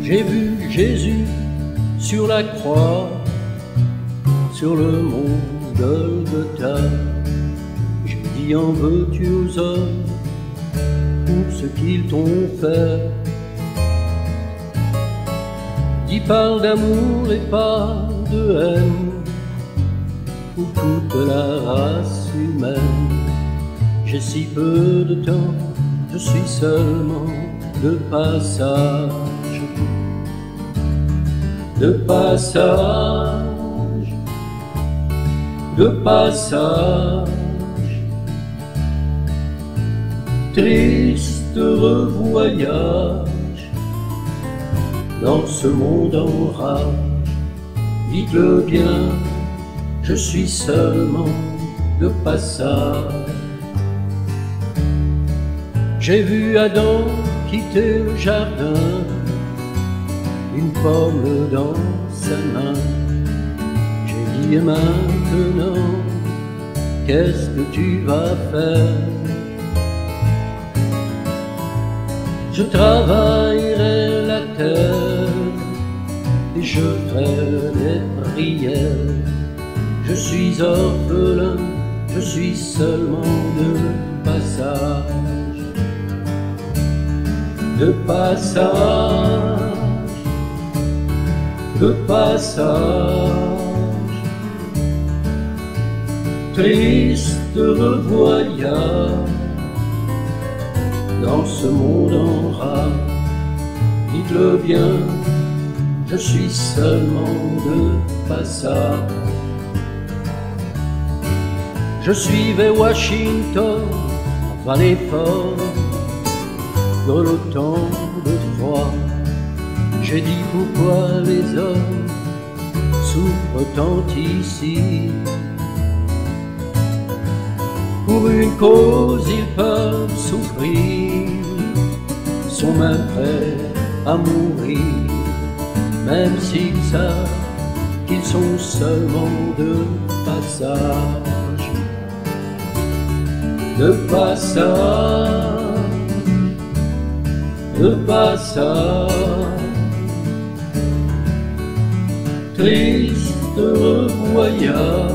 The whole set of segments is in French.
J'ai vu Jésus sur la croix, sur le mont Golgotha. J'ai dit en veux-tu aux hommes pour ce qu'ils t'ont fait. Dis parle d'amour et pas de haine pour toute la race humaine. J'ai si peu de temps, je suis seulement de passage. De passage, de passage, triste revoyage dans ce monde en rage. Dites-le bien, je suis seulement de passage. J'ai vu Adam quitter le jardin, une pomme dans sa main. J'ai dit et maintenant, qu'est-ce que tu vas faire? Je travaillerai la terre et je ferai des prières. Je suis orphelin, je suis seulement de passage. De passage, de passage, triste revoyage dans ce monde en rage. Dites-le bien, je suis seulement de passage. Je suivais Washington en vallée forte, grelottant de froid. J'ai dit pourquoi les hommes souffrent tant ici. Pour une cause ils peuvent souffrir, sont même prêts à mourir, même s'ils savent qu'ils sont seulement de passage. De passage, de passage, triste revoyage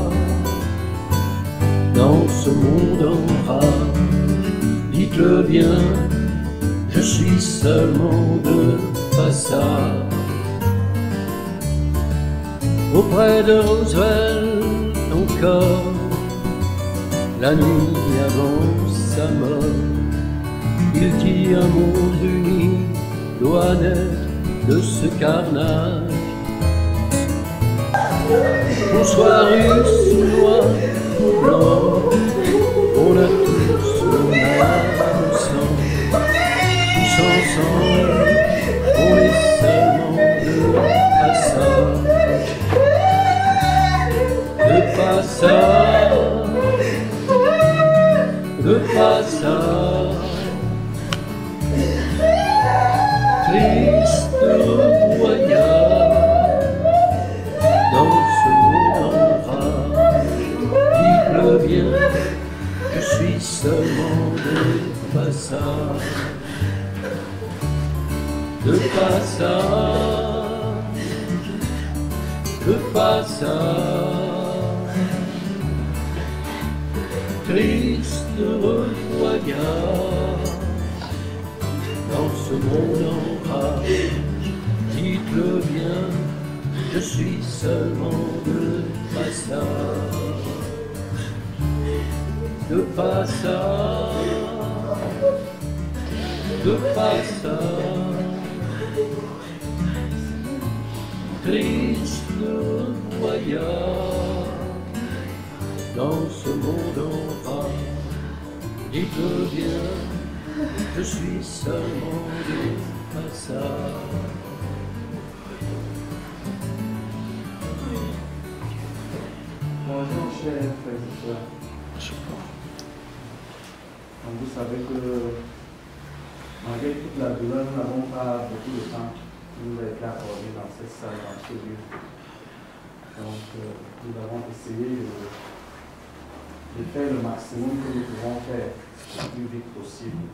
dans ce monde en rage. Dites-le bien, je suis seulement de passage. Auprès de Roosevelt encore, la nuit avant sa mort, il dit un monde uni doit naître de ce carnage. Qu'on soit russe ou noir ou blanc, on a tous le même sang. Tous ensemble, on est seulement de passage. De passage, de passage, triste voyage dans ce monde en rage. Dites-le bien, je suis seulement de passage. De passage, de passage, triste revoyage dans ce monde en rage. Dites-le bien, je suis seulement de passage. De passage, de passage, triste voyage dans ce monde en rage. Dites-le bien, je suis seulement de passage. Bonjour chers frères et sœurs. Donc vous savez que malgré toute la douleur, nous n'avons pas beaucoup de temps qui nous a été accordé dans cette salle, dans ce lieu. Donc nous avons essayé de faire le maximum que nous pouvons faire le plus vite possible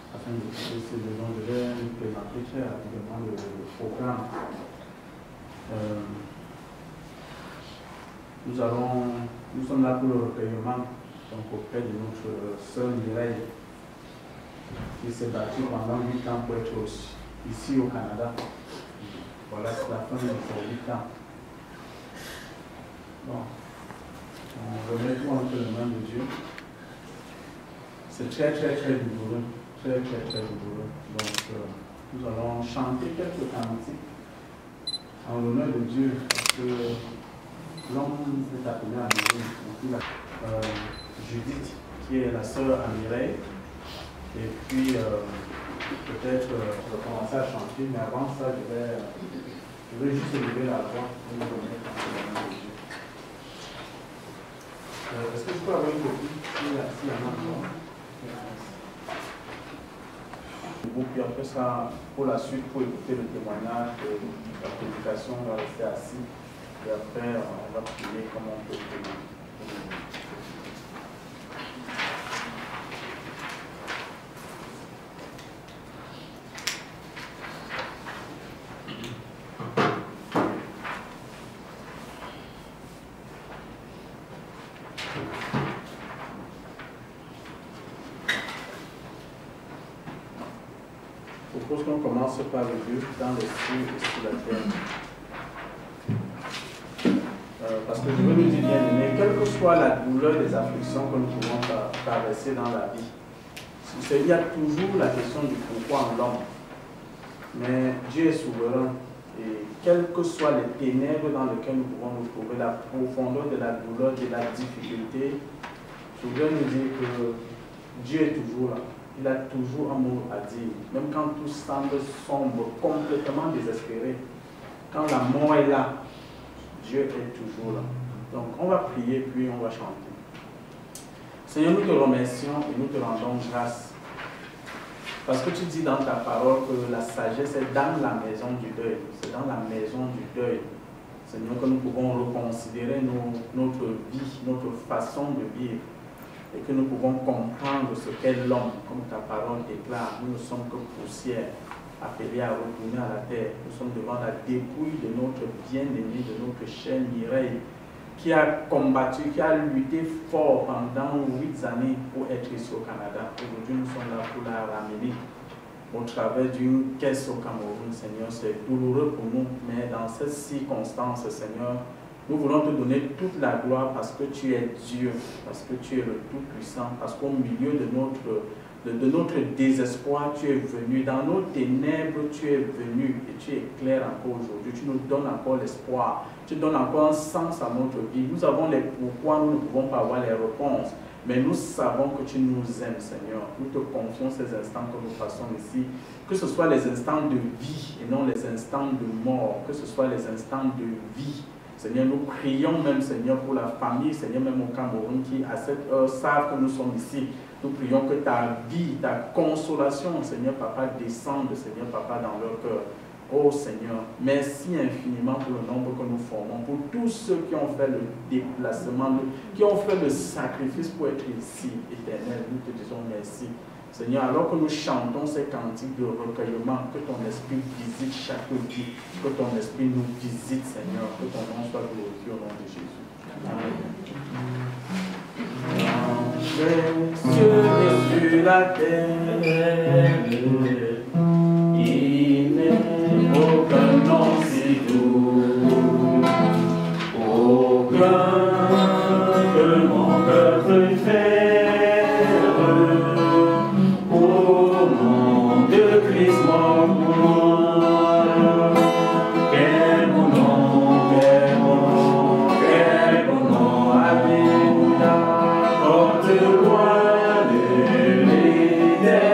afin de pouvoir ce besoin de l'air, nous présenter très rapidement le programme. Nous sommes là pour le recueillement donc auprès de notre sœur Mireille qui s'est battue pendant 8 ans pour être ici au Canada. Voilà, c'est la fin de ses 8 ans. Bon, on remet tout entre les mains de Dieu. C'est très douloureux, très douloureux. Donc, nous allons chanter quelques cantiques en l'honneur de Dieu parce que l'homme est appelé à Mireille. Judith, qui est la sœur à Mireille. Et puis, peut-être, je vais commencer à chanter, mais avant ça, je vais juste lever la voix pour nous donner la Dieu. Est-ce que je peux avoir une copie s'il y en a encore? Puis après ça, pour la suite, pour écouter le témoignage, la prédication, on va rester assis. Et après, on va prier comme on peut prier. Je propose qu'on commence par le Dieu dans les cieux et sur la terre. Parce que je veux nous dire, bien aimé, quelle que soit la douleur des afflictions que nous pouvons traverser dans la vie, il y a toujours la question du pourquoi en l'homme. Mais Dieu est souverain et quelles que soient les ténèbres dans lesquelles nous pouvons nous trouver, la profondeur de la douleur, de la difficulté, je voudrais nous dire que Dieu est toujours là. Il a toujours un mot à dire. Même quand tout semble sombre, complètement désespéré, quand la mort est là, Dieu est toujours là. Donc on va prier puis on va chanter. Seigneur, nous te remercions et nous te rendons grâce. Parce que tu dis dans ta parole que la sagesse est dans la maison du deuil. C'est dans la maison du deuil, Seigneur, que nous pouvons reconsidérer notre vie, notre façon de vivre. Et que nous pouvons comprendre ce qu'est l'homme, comme ta parole déclare. Nous ne sommes que poussière, appelés à retourner à la terre. Nous sommes devant la dépouille de notre bien-aimé, de notre chère Mireille, qui a combattu, qui a lutté fort pendant 8 années pour être ici au Canada. Aujourd'hui, nous sommes là pour la ramener au travers d'une caisse au Cameroun, Seigneur. C'est douloureux pour nous, mais dans ces circonstances, Seigneur, nous voulons te donner toute la gloire parce que tu es Dieu, parce que tu es le Tout-Puissant, parce qu'au milieu de notre désespoir, tu es venu. Dans nos ténèbres, tu es venu et tu éclaires encore aujourd'hui. Tu nous donnes encore l'espoir. Tu donnes encore un sens à notre vie. Nous avons les pourquoi, nous ne pouvons pas avoir les réponses. Mais nous savons que tu nous aimes, Seigneur. Nous te confions ces instants que nous passons ici. Que ce soit les instants de vie et non les instants de mort. Que ce soit les instants de vie. Seigneur, nous prions même, Seigneur, pour la famille, Seigneur, même au Cameroun, qui à cette heure savent que nous sommes ici. Nous prions que ta vie, ta consolation, Seigneur, Papa, descende, Seigneur, Papa, dans leur cœur. Oh Seigneur, merci infiniment pour le nombre que nous formons, pour tous ceux qui ont fait le déplacement, qui ont fait le sacrifice pour être ici, Éternel. Nous te disons merci. Seigneur, alors que nous chantons ces cantiques de recueillement, que ton esprit visite chaque vie, que ton esprit nous visite, Seigneur, que ton nom soit glorifié au nom de Jésus. Amen. Dans les cieux et sur la terre, il n'est aucun nom si doux, aucun que mon cœur préfère. Porte-moi de l'Éternel.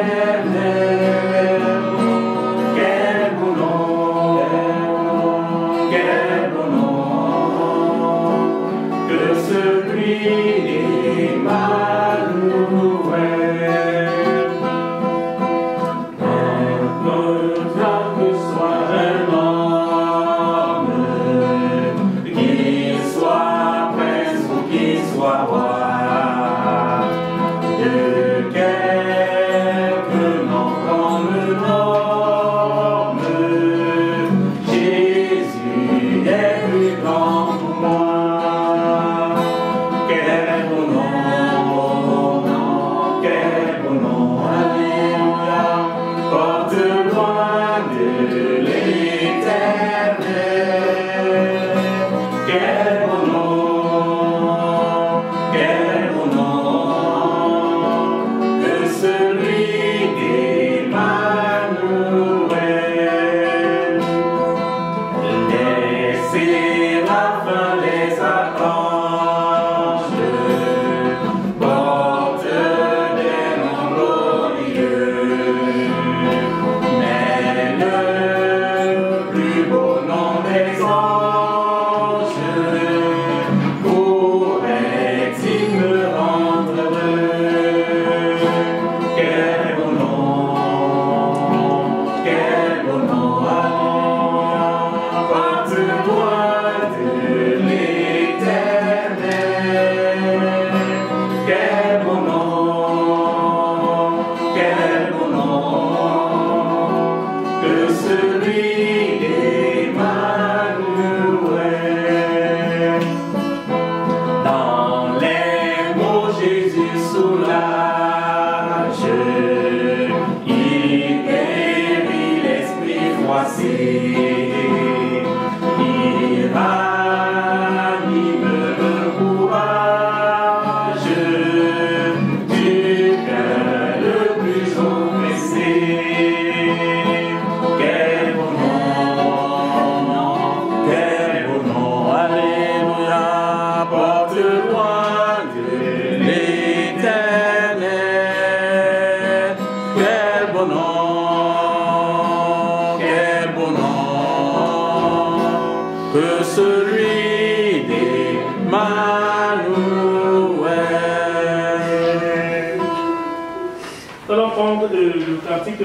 allons prendre le cantique que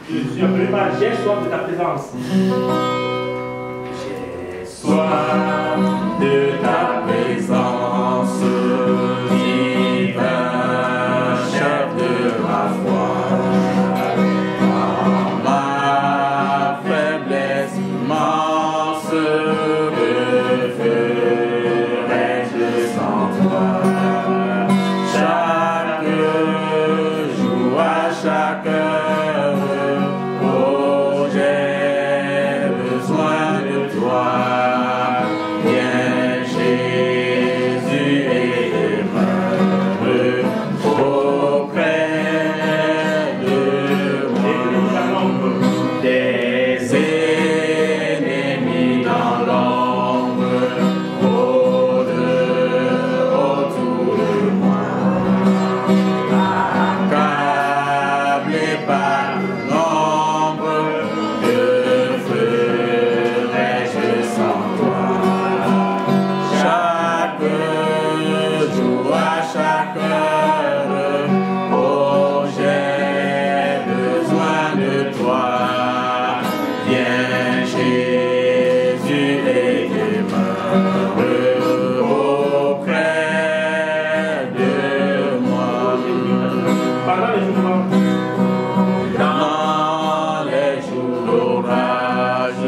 je suis appelé par J'ai soif de ta présence. J'ai soif de ta présence, divin chef de ma foi. Dans ma faiblesse immense, que ferais-je sans toi? Chaque jour, à chaque heure, oh, j'ai besoin de toi. Viens, Jésus, et demeure auprès de moi. Des ennemis dans l'ombre, autour de moi. Accablé par le nombre, que ferais-je sans toi? Chaque jour, à chaque heure, oh, j'ai besoin de toi. Viens, Jésus, et demeure auprès de moi. Pendant les jours Dans les jours d'orage,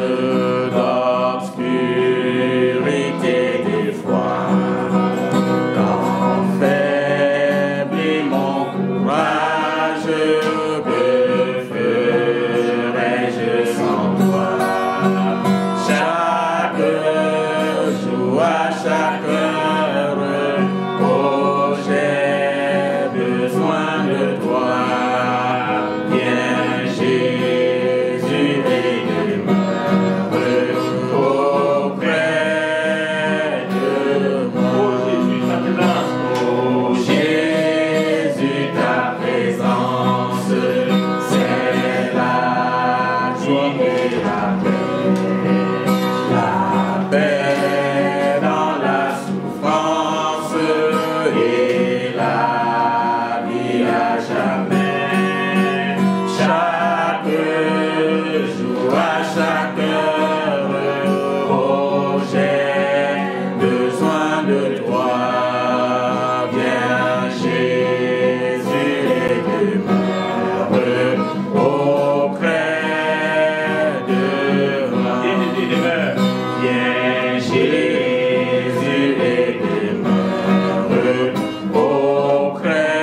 d'obscurité, d'effroi, quand faiblit mon courage, que ferais-je sans toi? Chaque jour, à chaque heure, oh, j'ai besoin de toi. Viens, Jésus, et demeure auprès de moi. Oh, Jésus, ta présence, c'est la joie et la paix dans la souffrance et la vie à jamais. Chaque jour, à chaque heure, oh, j'ai besoin de toi. Viens, Jésus, et demeure auprès de moi. Viens, Jésus, et demeure auprès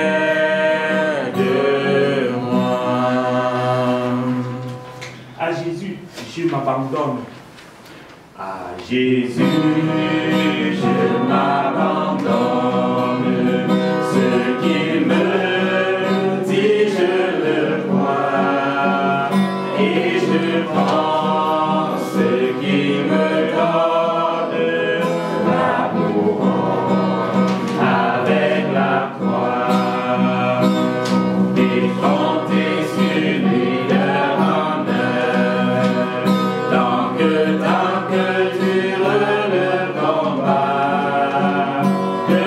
de moi. à Jésus, je m'abandonne. À Jésus, je m'abandonne. Ce qu'il me dit, je le crois. Et je prends ce qu'il me donne. L'amour avec la croix. Défendez sur lui de honneur. Tant que dure le combat, que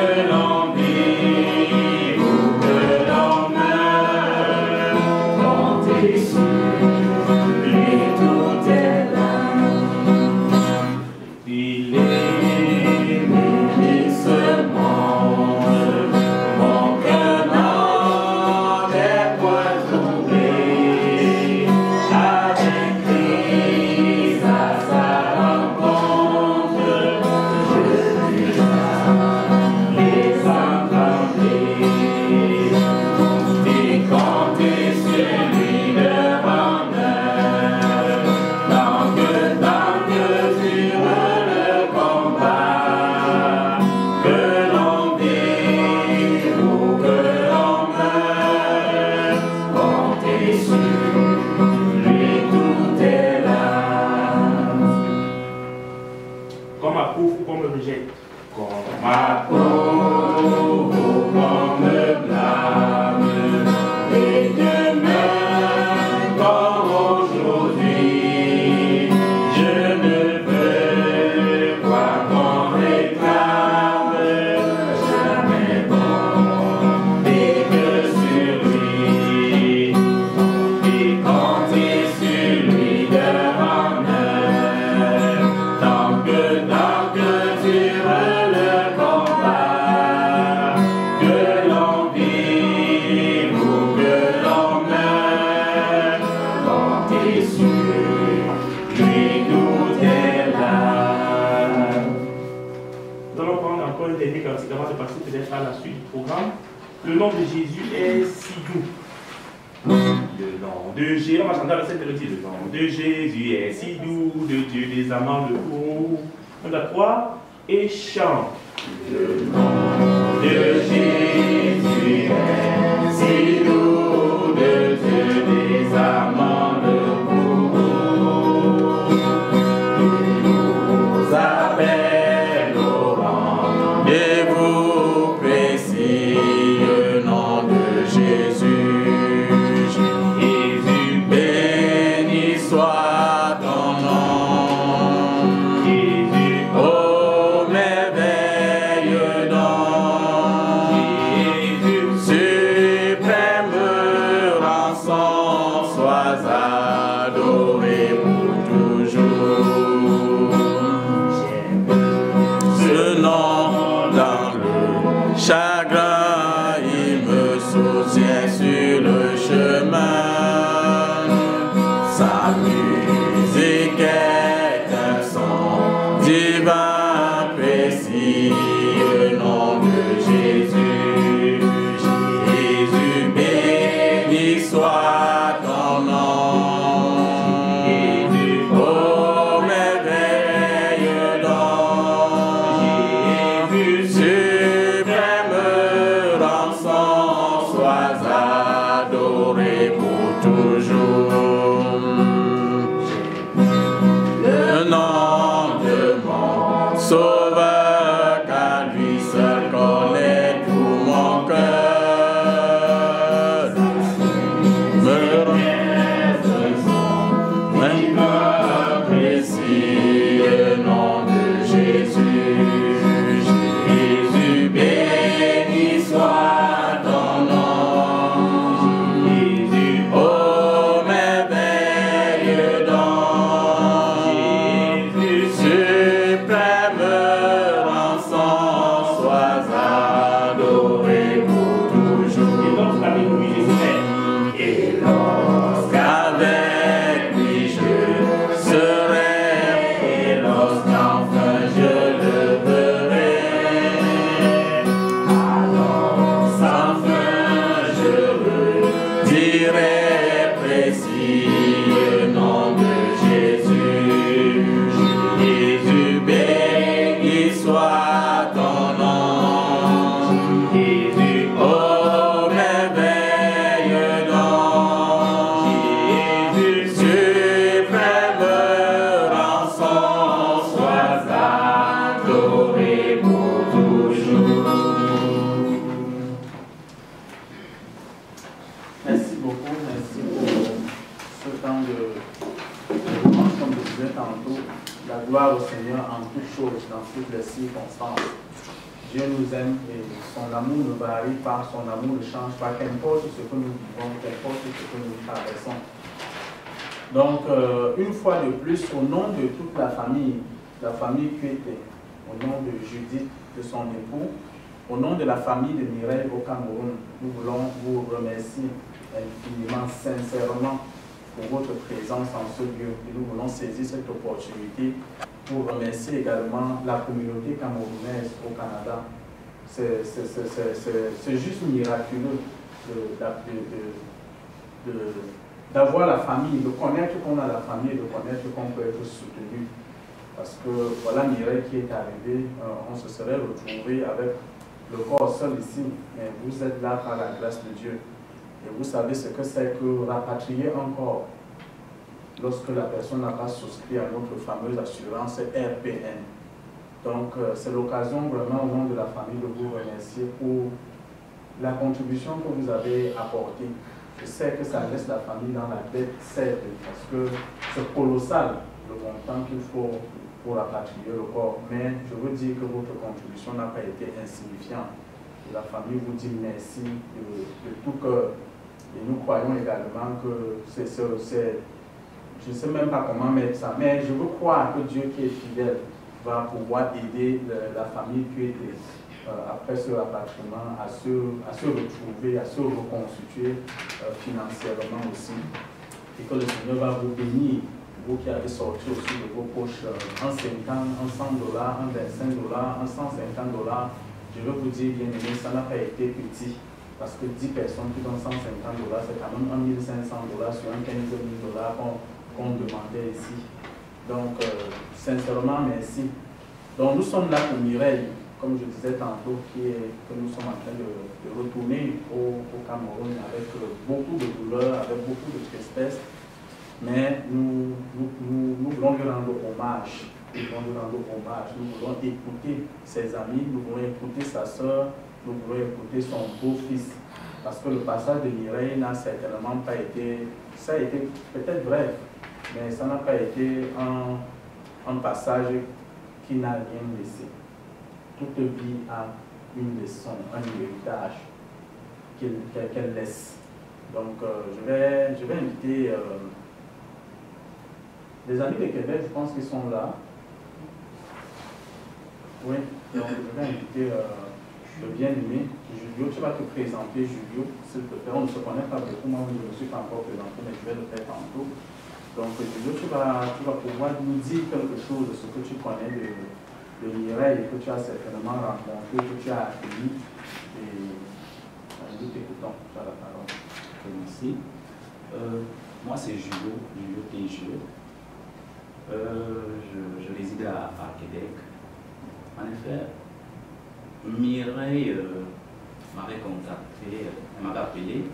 avant de passer peut-être à la suite du programme. Le nom de Jésus est si doux. Le nom de Jésus, on va chanter avec cette mélodie. Le nom de Jésus est si doux, de Dieu les amants le courroux. On a trois et chante. Le nom de Jésus est si doux, de Dieu les amants le courroux. Il nous appelle au rendez-vous précis, le nom de Jésus. Jésus, béni soit ton nom. Jésus, ô merveilleux don. Jésus, suprême rançon, sois adoré pour toujours. Ce nom dans le chagrin, il me soutient sur le chemin. Sa musique est un son divin précis, le nom de Jésus. Jésus, béni soit ton nom. Jésus, ô merveilleux don. Jésus, suprême rançon, sois adoré pour toujours. Le nom de mon Sauveur, car lui seul connaît tout mon cœur. Me remet son divin précis, le nom de Jésus. Jésus, béni soit ton nom. Jésus, ô merveilleux don. Jésus, suprême rançon, sois adoré pour toujours. Et lorsqu'avec lui je serai, et lorsqu'enfin je le verrai, alors sans fin je dirai précis le nom de Jésus. Jésus, béni soit ton nom. Jésus, ô merveilleux don. Jésus, suprême rançon, sois adoré pour toujours. Merci beaucoup, merci pour ce temps de louange, comme je disais tantôt, la gloire au Seigneur en toutes choses, dans toutes les circonstances. Dieu nous aime et son amour ne varie pas, son amour ne change pas, qu'importe ce que nous vivons, qu'importe ce que nous traversons. Donc, une fois de plus, au nom de toute la famille Kuete, au nom de Judith, de son époux, au nom de la famille de Mireille au Cameroun, nous voulons vous remercier infiniment, sincèrement pour votre présence en ce lieu. Et nous voulons saisir cette opportunité pour remercier également la communauté camerounaise au Canada. C'est juste miraculeux d'avoir la famille, de connaître qu'on a la famille, de connaître qu'on peut être soutenu. Parce que voilà Mireille qui est arrivée, on se serait retrouvé avec le corps seul ici, mais vous êtes là par la grâce de Dieu. Et vous savez ce que c'est que rapatrier un corps lorsque la personne n'a pas souscrit à notre fameuse assurance RPN. Donc c'est l'occasion vraiment au nom de la famille de vous remercier pour la contribution que vous avez apportée. Je sais que ça laisse la famille dans la tête, certes, parce que c'est colossal le montant qu'il faut pour rapatrier le corps. Mais je veux dire que votre contribution n'a pas été insignifiante. Et la famille vous dit merci de tout cœur. Et nous croyons également que je ne sais même pas comment mettre ça, mais je veux croire que Dieu qui est fidèle va pouvoir aider la famille qui était après ce rapatriement à se retrouver, à se reconstituer financièrement aussi. Et que le Seigneur va vous bénir, vous qui avez sorti aussi de vos poches un 50, un $100, un $25, un $150, je veux vous dire, bien aimé, ça n'a pas été petit. Parce que 10 personnes qui donnent 150 $, c'est quand même 1 500 $ sur un 15 000 $ qu'on demandait ici. Donc, sincèrement, merci. Donc, nous sommes là pour Mireille, comme je disais tantôt, que nous sommes en train de retourner au Cameroun avec beaucoup de douleur, avec beaucoup de tristesse. Mais nous voulons lui rendre hommage. Nous voulons lui rendre hommage. Nous voulons écouter ses amis, nous voulons écouter sa soeur, nous voulons écouter son beau-fils. Parce que le passage de Mireille n'a certainement pas été, ça a été peut-être bref, mais ça n'a pas été un passage qui n'a rien laissé. Toute vie a une leçon, un héritage qu'elle laisse. Donc je vais inviter les amis de Québec, je pense qu'ils sont là. Oui, donc je vais inviter le bien-aimé Julio. Tu vas te présenter, Julio, s'il te plaît. On ne se connaît pas beaucoup, moi je ne me suis pas encore présenté, mais je vais le faire tantôt. Donc Julio, tu vas pouvoir nous dire quelque chose de ce que tu connais de Mireille, que tu as certainement rencontré, que tu as accueilli. Et nous t'écoutons, tu as la parole. Merci. Moi c'est Julio TGE. Je réside à Québec. En effet, Mireille m'avait contacté, elle m'avait appelé,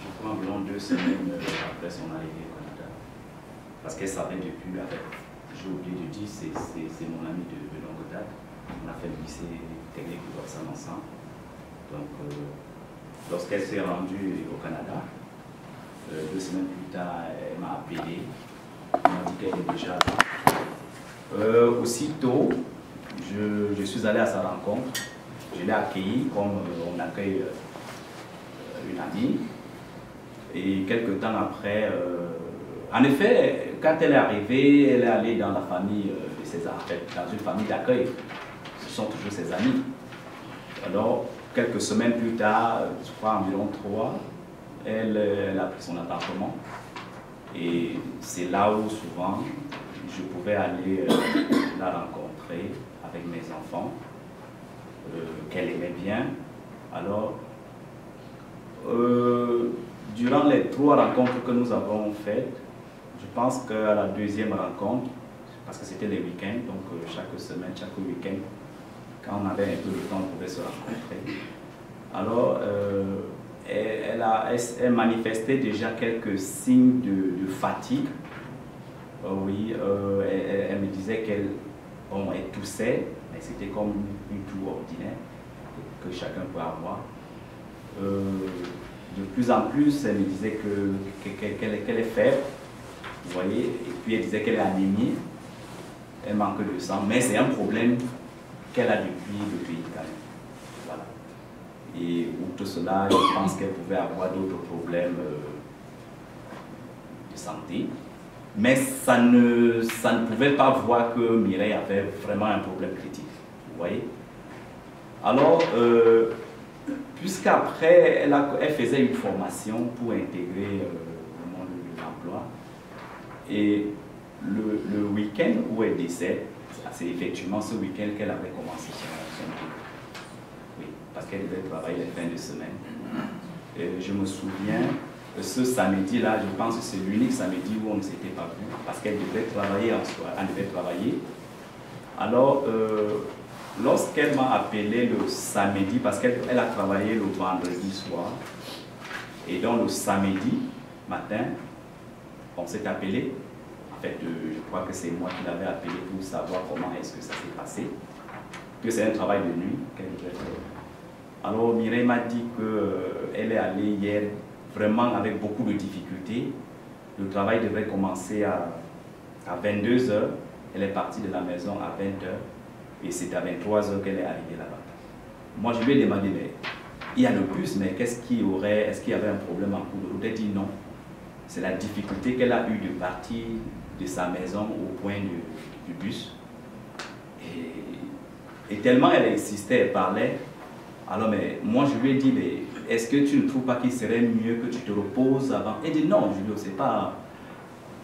je crois environ 2 semaines après son arrivée au Canada. Parce qu'elle savait depuis, j'ai oublié de dire, c'est mon ami de longue date. On a fait le lycée technique de Dorsan ensemble. Donc, lorsqu'elle s'est rendue au Canada, 2 semaines plus tard, elle m'a appelé. Elle m'a dit qu'elle était déjà là. Aussitôt, je suis allé à sa rencontre. Je l'ai accueillie comme on accueille une amie. Et quelques temps après, en effet, quand elle est arrivée, elle est allée dans la famille de ses amis, dans une famille d'accueil. Ce sont toujours ses amis. Alors, quelques semaines plus tard, je crois environ 3, elle a pris son appartement. Et c'est là où souvent je pouvais aller la rencontrer avec mes enfants, qu'elle aimait bien. Alors, durant les 3 rencontres que nous avons faites, je pense qu'à la 2e rencontre, parce que c'était les week-ends, donc chaque semaine, chaque week-end, quand on avait un peu de temps, on pouvait se rencontrer. Alors, elle manifestait déjà quelques signes de fatigue. Oui, elle me disait qu'elle toussait, mais c'était comme une toux ordinaire que chacun peut avoir. De plus en plus, elle me disait qu'elle est faible, vous voyez, et puis elle disait qu'elle est anémie, elle manque de sang, mais c'est un problème qu'elle a depuis quand même. Voilà. Et outre cela, je pense qu'elle pouvait avoir d'autres problèmes de santé. Mais ça ne pouvait pas voir que Mireille avait vraiment un problème critique. Vous voyez? Alors, puisqu'après, elle faisait une formation pour intégrer le monde de l'emploi. Et le week-end où elle décède, c'est effectivement ce week-end qu'elle avait commencé son cours. Oui, parce qu'elle devait travailler les fins de semaine. Et je me souviens, ce samedi-là, je pense que c'est l'unique samedi où on ne s'était pas vu, parce qu'elle devait travailler en soirée, elle devait travailler. Alors, lorsqu'elle m'a appelé le samedi, parce qu'elle a travaillé le vendredi soir, et donc le samedi matin, on s'est appelé. En fait, je crois que c'est moi qui l'avais appelé pour savoir comment est-ce que ça s'est passé, que c'est un travail de nuit qu'elle devait faire. Alors, Mireille m'a dit qu'elle est allée hier vraiment avec beaucoup de difficultés. Le travail devait commencer à 22 h. Elle est partie de la maison à 20 h. Et c'est à 23 h qu'elle est arrivée là-bas. Moi, je lui ai demandé, mais il y a le bus, mais qu'est-ce qu'il y aurait? Est-ce qu'il y avait un problème en cours de route? Elle dit non. C'est la difficulté qu'elle a eue de partir de sa maison au point du bus. Et tellement elle insistait, elle parlait. Alors, mais moi, je lui ai dit, mais est-ce que tu ne trouves pas qu'il serait mieux que tu te reposes avant? Elle dit non, Julio, c'est pas...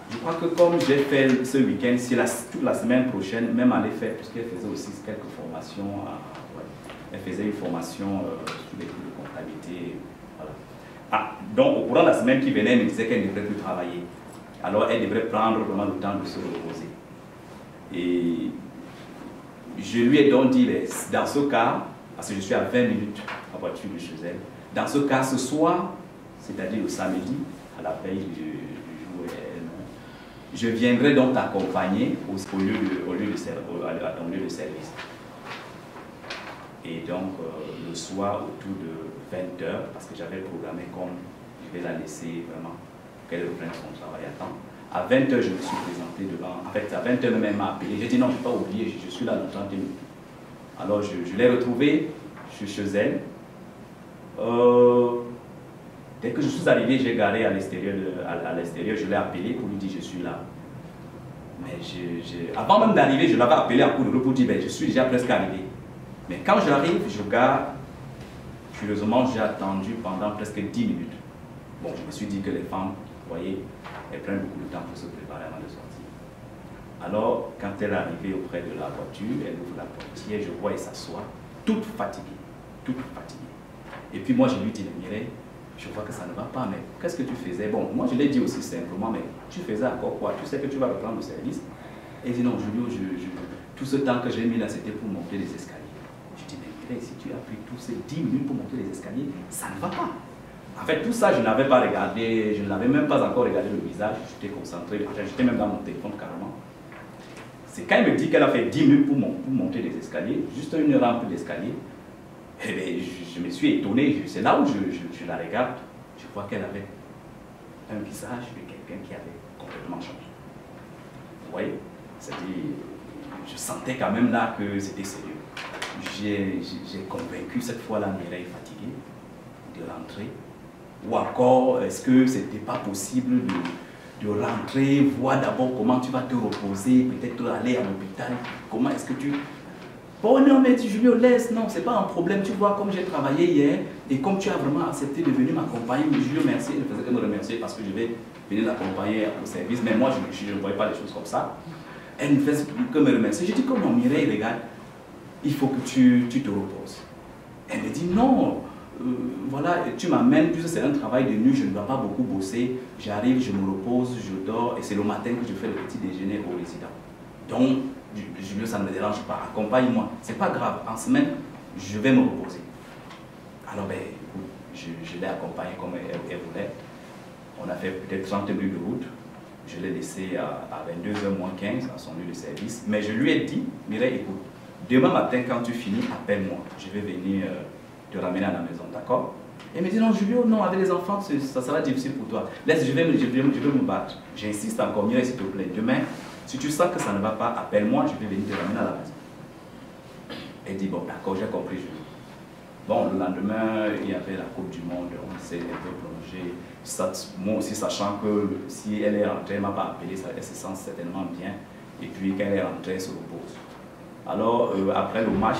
Je crois que comme j'ai fait ce week-end, si toute la semaine prochaine, même aller faire, puisqu'elle faisait aussi quelques formations, ouais. Elle faisait une formation sur les cours de comptabilité. Voilà. Ah, donc, au courant de la semaine qui venait, elle me disait qu'elle ne devrait plus travailler. Alors, elle devrait prendre vraiment le temps de se reposer. Et je lui ai donc dit, dans ce cas, parce que je suis à 20 minutes en voiture de chez elle, dans ce cas, ce soir, c'est-à-dire le samedi, à la veille du jour où elle est morte, je viendrai donc t'accompagner à ton lieu de service. Et donc, le soir, autour de 20h, parce que j'avais programmé comme je vais la laisser vraiment qu'elle reprenne son travail à temps. À 20h, je me suis présenté devant. En fait, à 20h, même elle m'a appelé. J'ai dit non, je n'ai pas oublié, je suis là dans 30 minutes. Alors, je l'ai retrouvée, je suis chez elle. Dès que je suis arrivé, j'ai garé à l'extérieur, je l'ai appelé pour lui dire je suis là. Mais avant même d'arriver, je l'avais appelé à coup de pour dire ben, je suis déjà presque arrivé. Mais quand j'arrive, je garde. Curieusement, j'ai attendu pendant presque 10 minutes. Bon, je me suis dit que les femmes, vous voyez, elles prennent beaucoup de temps pour se préparer avant de sortir. Alors, quand elle est arrivée auprès de la voiture, elle ouvre la portière, je vois, elle s'assoit, toute fatiguée, toute fatiguée. Et puis moi, je lui dis, Mireille, je vois que ça ne va pas, mais qu'est-ce que tu faisais? Bon, moi, je l'ai dit aussi simplement, mais tu faisais encore quoi? Tu sais que tu vas reprendre le service? Elle dit, non, Julio, tout ce temps que j'ai mis là, c'était pour monter les escaliers. Je dis, mais Mireille, si tu as pris tous ces 10 minutes pour monter les escaliers, ça ne va pas. En fait, tout ça, je n'avais pas regardé, je n'avais même pas encore regardé le visage, j'étais concentré, j'étais même dans mon téléphone carrément. C'est quand elle me dit qu'elle a fait 10 minutes pour monter les escaliers, juste une rampe d'escalier, eh bien, je me suis étonné, c'est là où je la regarde, je vois qu'elle avait un visage de quelqu'un qui avait complètement changé. Vous voyez? C'est-à-dire, je sentais quand même là que c'était sérieux. J'ai convaincu cette fois-là Mireille fatiguée de rentrer. Ou encore, est-ce que ce n'était pas possible de rentrer, voir d'abord comment tu vas te reposer, peut-être aller à l'hôpital, comment est-ce que tu... Bon, non, mais Julio, laisse, non, c'est pas un problème, tu vois, comme j'ai travaillé hier, et comme tu as vraiment accepté de venir m'accompagner, Julio, merci, je ne faisais que me remercier parce que je vais venir l'accompagner au service, mais moi, je ne voyais pas les choses comme ça. Elle ne faisait que me remercier. Je dis, comment Mireille, regarde, il faut que tu te reposes. Elle me dit, non, voilà, tu m'amènes, puisque c'est un travail de nuit, je ne dois pas beaucoup bosser, j'arrive, je me repose, je dors, et c'est le matin que je fais le petit déjeuner au résident. Donc, Julio, ça ne me dérange pas, accompagne-moi, c'est pas grave, en semaine, je vais me reposer. Alors, ben, je l'ai accompagnée comme elle voulait, on a fait peut-être 30 minutes de route, je l'ai laissé à 22h moins 15 à son lieu de service, mais je lui ai dit, Mireille, écoute, demain matin, quand tu finis, appelle-moi, je vais venir te ramener à la maison, d'accord? Elle me dit, non, Julio, non, avec les enfants, ça va être difficile pour toi. Laisse, je vais me battre. J'insiste encore, Mireille, s'il te plaît. Demain, si tu sens que ça ne va pas, appelle-moi, je vais venir te ramener à la maison. Elle dit, bon, d'accord, j'ai compris, Julio. Bon, le lendemain, il y avait la Coupe du Monde, on s'est un peu plongé. Moi aussi, sachant que si elle est rentrée, elle ne m'a pas appelé, elle se sent certainement bien. Et puis, quand elle est rentrée, elle se repose. Alors, après le match,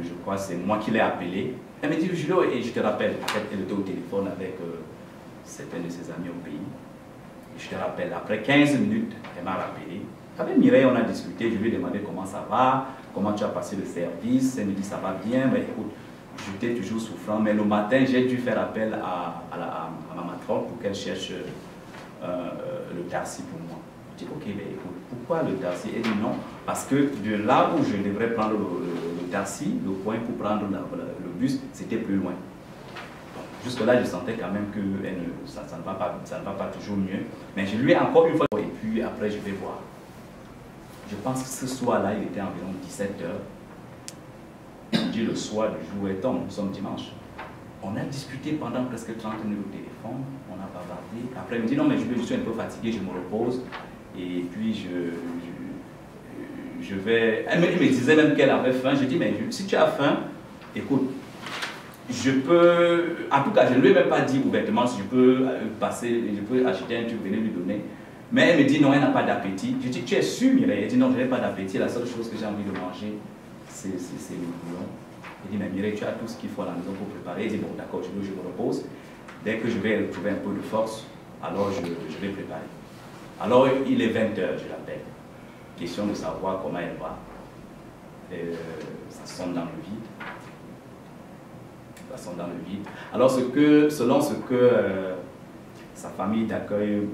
je crois que c'est moi qui l'ai appelé. Elle me dit, Julio, et je te rappelle, en fait, elle était au téléphone avec certains de ses amis au pays. Et je te rappelle, après 15 minutes, elle m'a rappelé. Avec Mireille, on a discuté, je lui ai demandé comment ça va, comment tu as passé le service. Elle me dit, ça va bien, mais écoute, j'étais toujours souffrant, mais le matin, j'ai dû faire appel à ma matrone pour qu'elle cherche le taxi pour moi. Je dis, ok, mais écoute, pourquoi le taxi? Elle dit non, parce que de là où je devrais prendre le taxi, le point pour prendre le bus, c'était plus loin. Jusque-là, je sentais quand même que ça ne va pas toujours mieux. Mais je lui ai encore une fois, et puis après, je vais voir. Je pense que ce soir-là, il était environ 17h. Je dis le soir du jour est temps, nous sommes dimanche. On a discuté pendant presque 30 minutes au téléphone, on a bavardé. Après, elle me dit non, mais je suis un peu fatigué, je me repose. Et puis, je vais... Elle me disait même qu'elle avait faim. Je dis, mais si tu as faim, écoute, je peux... En tout cas, je ne lui ai même pas dit ouvertement si je peux passer, je peux acheter un truc, venir lui donner. Mais elle me dit non, elle n'a pas d'appétit. Je dis, tu es sûr, Mireille? Elle dit non, je n'ai pas d'appétit. La seule chose que j'ai envie de manger, c'est le bouillon. Elle dit, mais Mireille, tu as tout ce qu'il faut à la maison pour préparer. Elle dit, bon, d'accord, je me repose. Dès que je vais retrouver un peu de force, alors je vais préparer. Alors, il est 20h, je l'appelle. Question de savoir comment elle va. Ça sonne dans le vide. façon dans le vide. Alors, selon ce que sa famille d'accueil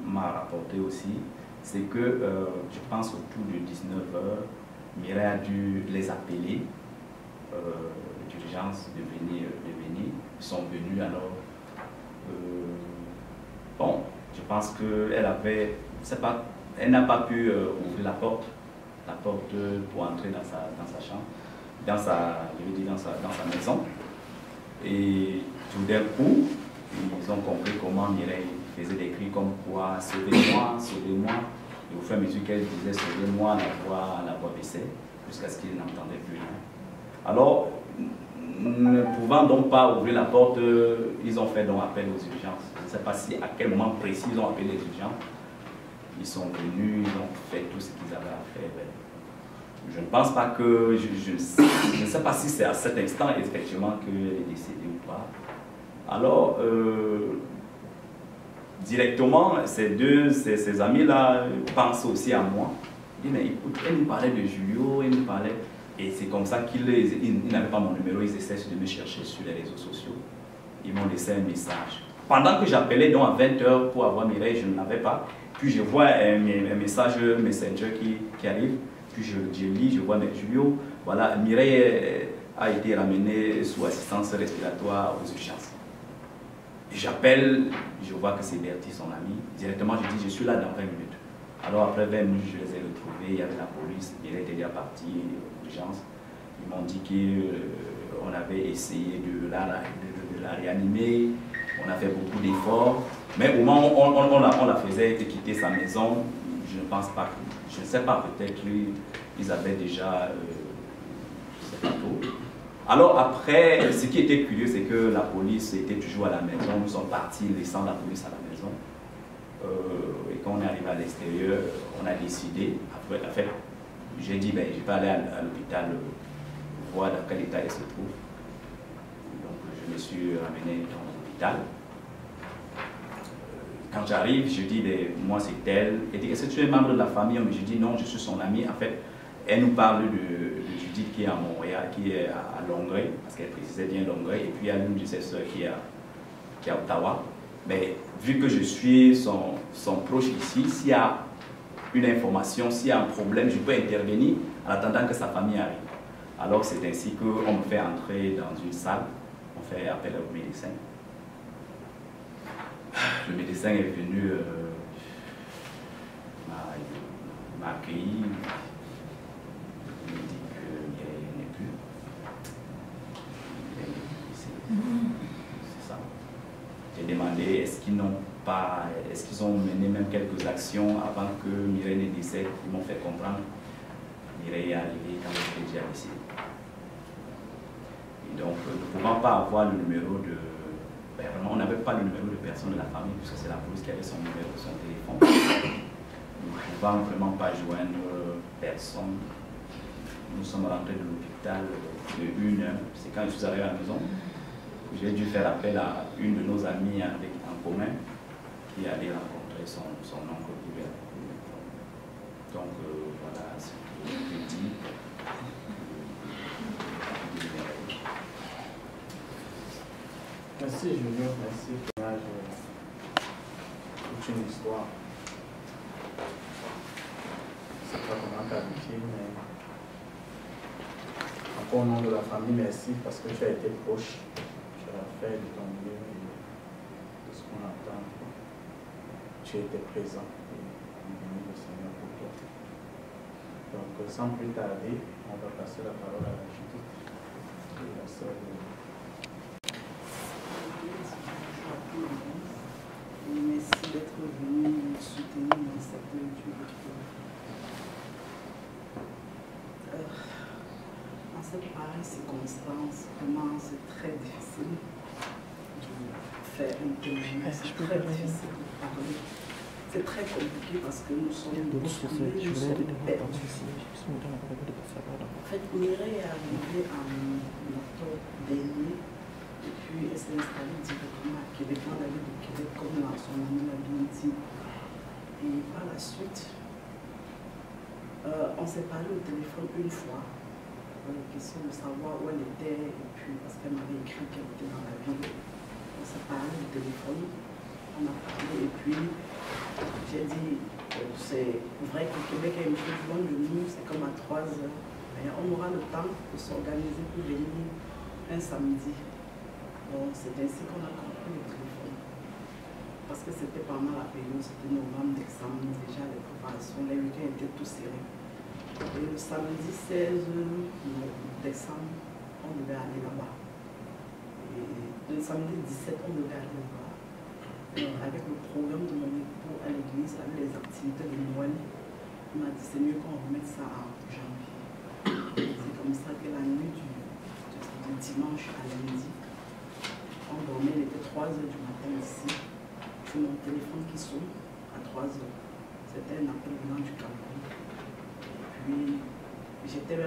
m'a rapporté aussi, c'est que je pense autour de 19h, Mireille a dû les appeler d'urgence de venir. Ils sont venus alors. Bon, je pense qu'elle avait, elle n'a pas pu ouvrir la porte pour entrer dans sa chambre, dans sa maison. Et tout d'un coup, ils ont compris comment Mireille faisait des cris comme quoi « Sauvez-moi, sauvez-moi ». Et au fur et à mesure qu'elle disait « Sauvez-moi », la voix baissait jusqu'à ce qu'ils n'entendaient plus rien. Alors, ne pouvant donc pas ouvrir la porte, ils ont fait donc appel aux urgences. Je ne sais pas si à quel moment précis ils ont appelé les urgences. Ils sont venus, ils ont fait tout ce qu'ils avaient à faire. Je ne pense pas que, je ne sais pas si c'est à cet instant effectivement qu'elle est décédée ou pas. Alors, directement, ces amis-là pensent aussi à moi. Ils disent, mais écoute, elle nous parlait de Julio, elle nous parlait... Et c'est comme ça qu'ils n'avaient pas mon numéro, ils essaient de me chercher sur les réseaux sociaux. Ils m'ont laissé un message. Pendant que j'appelais donc à 20h pour avoir Mireille, je ne l'avais pas. Puis je vois un message Messenger qui arrive. Puis je lis, je vois Julio. Voilà, Mireille a été ramenée sous assistance respiratoire aux urgences. J'appelle, je vois que c'est Bertie, son ami. Directement, je dis, je suis là dans 20 minutes. Alors après 20 minutes, je les ai retrouvés, il y avait la police, Mireille était déjà partie aux urgences. Ils m'ont dit qu'on avait essayé de la réanimer, on a fait beaucoup d'efforts. Mais au moment où on la faisait quitter sa maison, je ne pense pas, je ne sais pas, peut-être ils avaient déjà, je ne sais pas trop. Alors après, ce qui était curieux, c'est que la police était toujours à la maison, nous sommes partis laissant la police à la maison. Et quand on est arrivé à l'extérieur, on a décidé, après, en fait, j'ai dit, ben, je vais aller à l'hôpital voir dans quel état elle se trouve. Donc je me suis ramené dans l'hôpital. Quand j'arrive, je dis, ben, moi c'est elle. Elle dit, est-ce que tu es membre de la famille? Mais je dis, non, je suis son amie. En fait, elle nous parle de Judith qui est à Montréal, qui est à Longueuil, parce qu'elle précisait bien Longueuil, et puis il y a l'une de ses soeurs qui est à Ottawa. Mais vu que je suis son proche ici, s'il y a une information, s'il y a un problème, je peux intervenir en attendant que sa famille arrive. Alors c'est ainsi qu'on me fait entrer dans une salle, on fait appel au médecin. Le médecin est venu, m'a accueilli, il m'a dit qu'il n'est plus. C'est ça. J'ai demandé est-ce qu'ils ont mené même quelques actions avant que Mireille ne décède. Ils m'ont fait comprendre. Mireille est arrivée quand j'étais déjà décédé. Et donc, ne pouvant pas avoir le numéro de... Ben, vraiment, on n'avait pas le numéro de personne de la famille, puisque c'est la police qui avait son numéro, son téléphone. Nous ne pouvons vraiment pas joindre personne. Nous sommes rentrés de l'hôpital de 1h. C'est quand je suis arrivé à la maison. J'ai dû faire appel à une de nos amies en commun qui allait rencontrer son oncle Hubert. Donc voilà ce que je dis. Merci Julio, merci pour toute une histoire. Je ne sais pas comment qualifier, mais encore au nom de la famille, merci parce que tu as été proche. De ton mieux et de ce qu'on entend, tu étais présent et béni le Seigneur pour toi. Donc sans plus tarder, on va passer la parole à la Judith et la sœur de... Merci d'être venu nous soutenir dans cette durée. Dans cette pareille circonstance, vraiment c'est très difficile de faire un témoignage. C'est très difficile de parler. C'est très compliqué parce que nous sommes bousculés, nous sommes perdus. En fait, Mireille est arrivée en octobre dernier et puis elle s'est installée directement à Québec, dans la ville de Québec, comme son ami l'a bien dit. Et par la suite, on s'est parlé au téléphone une fois. question de savoir où elle était, et puis parce qu'elle m'avait écrit qu'elle était dans la ville. On s'est parlé au téléphone, on a parlé, et puis j'ai dit, c'est vrai que le Québec est une chose loin de nous, c'est comme à 3 heures. Mais on aura le temps de s'organiser pour venir un samedi. Donc c'est ainsi qu'on a compris le téléphone. Parce que c'était pendant la période, c'était novembre, décembre, déjà les préparations, les week-ends étaient tout serrés. Et le samedi 16 décembre, on devait aller là-bas. Et le samedi 17, on devait aller là-bas. Avec le programme de mon époux à l'église, avec les activités de Noël, il m'a dit c'est mieux qu'on remette ça en janvier. C'est comme ça que la nuit du dimanche à lundi, on dormait, il était 3 heures du matin ici. C'est mon téléphone qui sonne à 3 heures. C'était un appel venant du Cameroun. Puis j'étais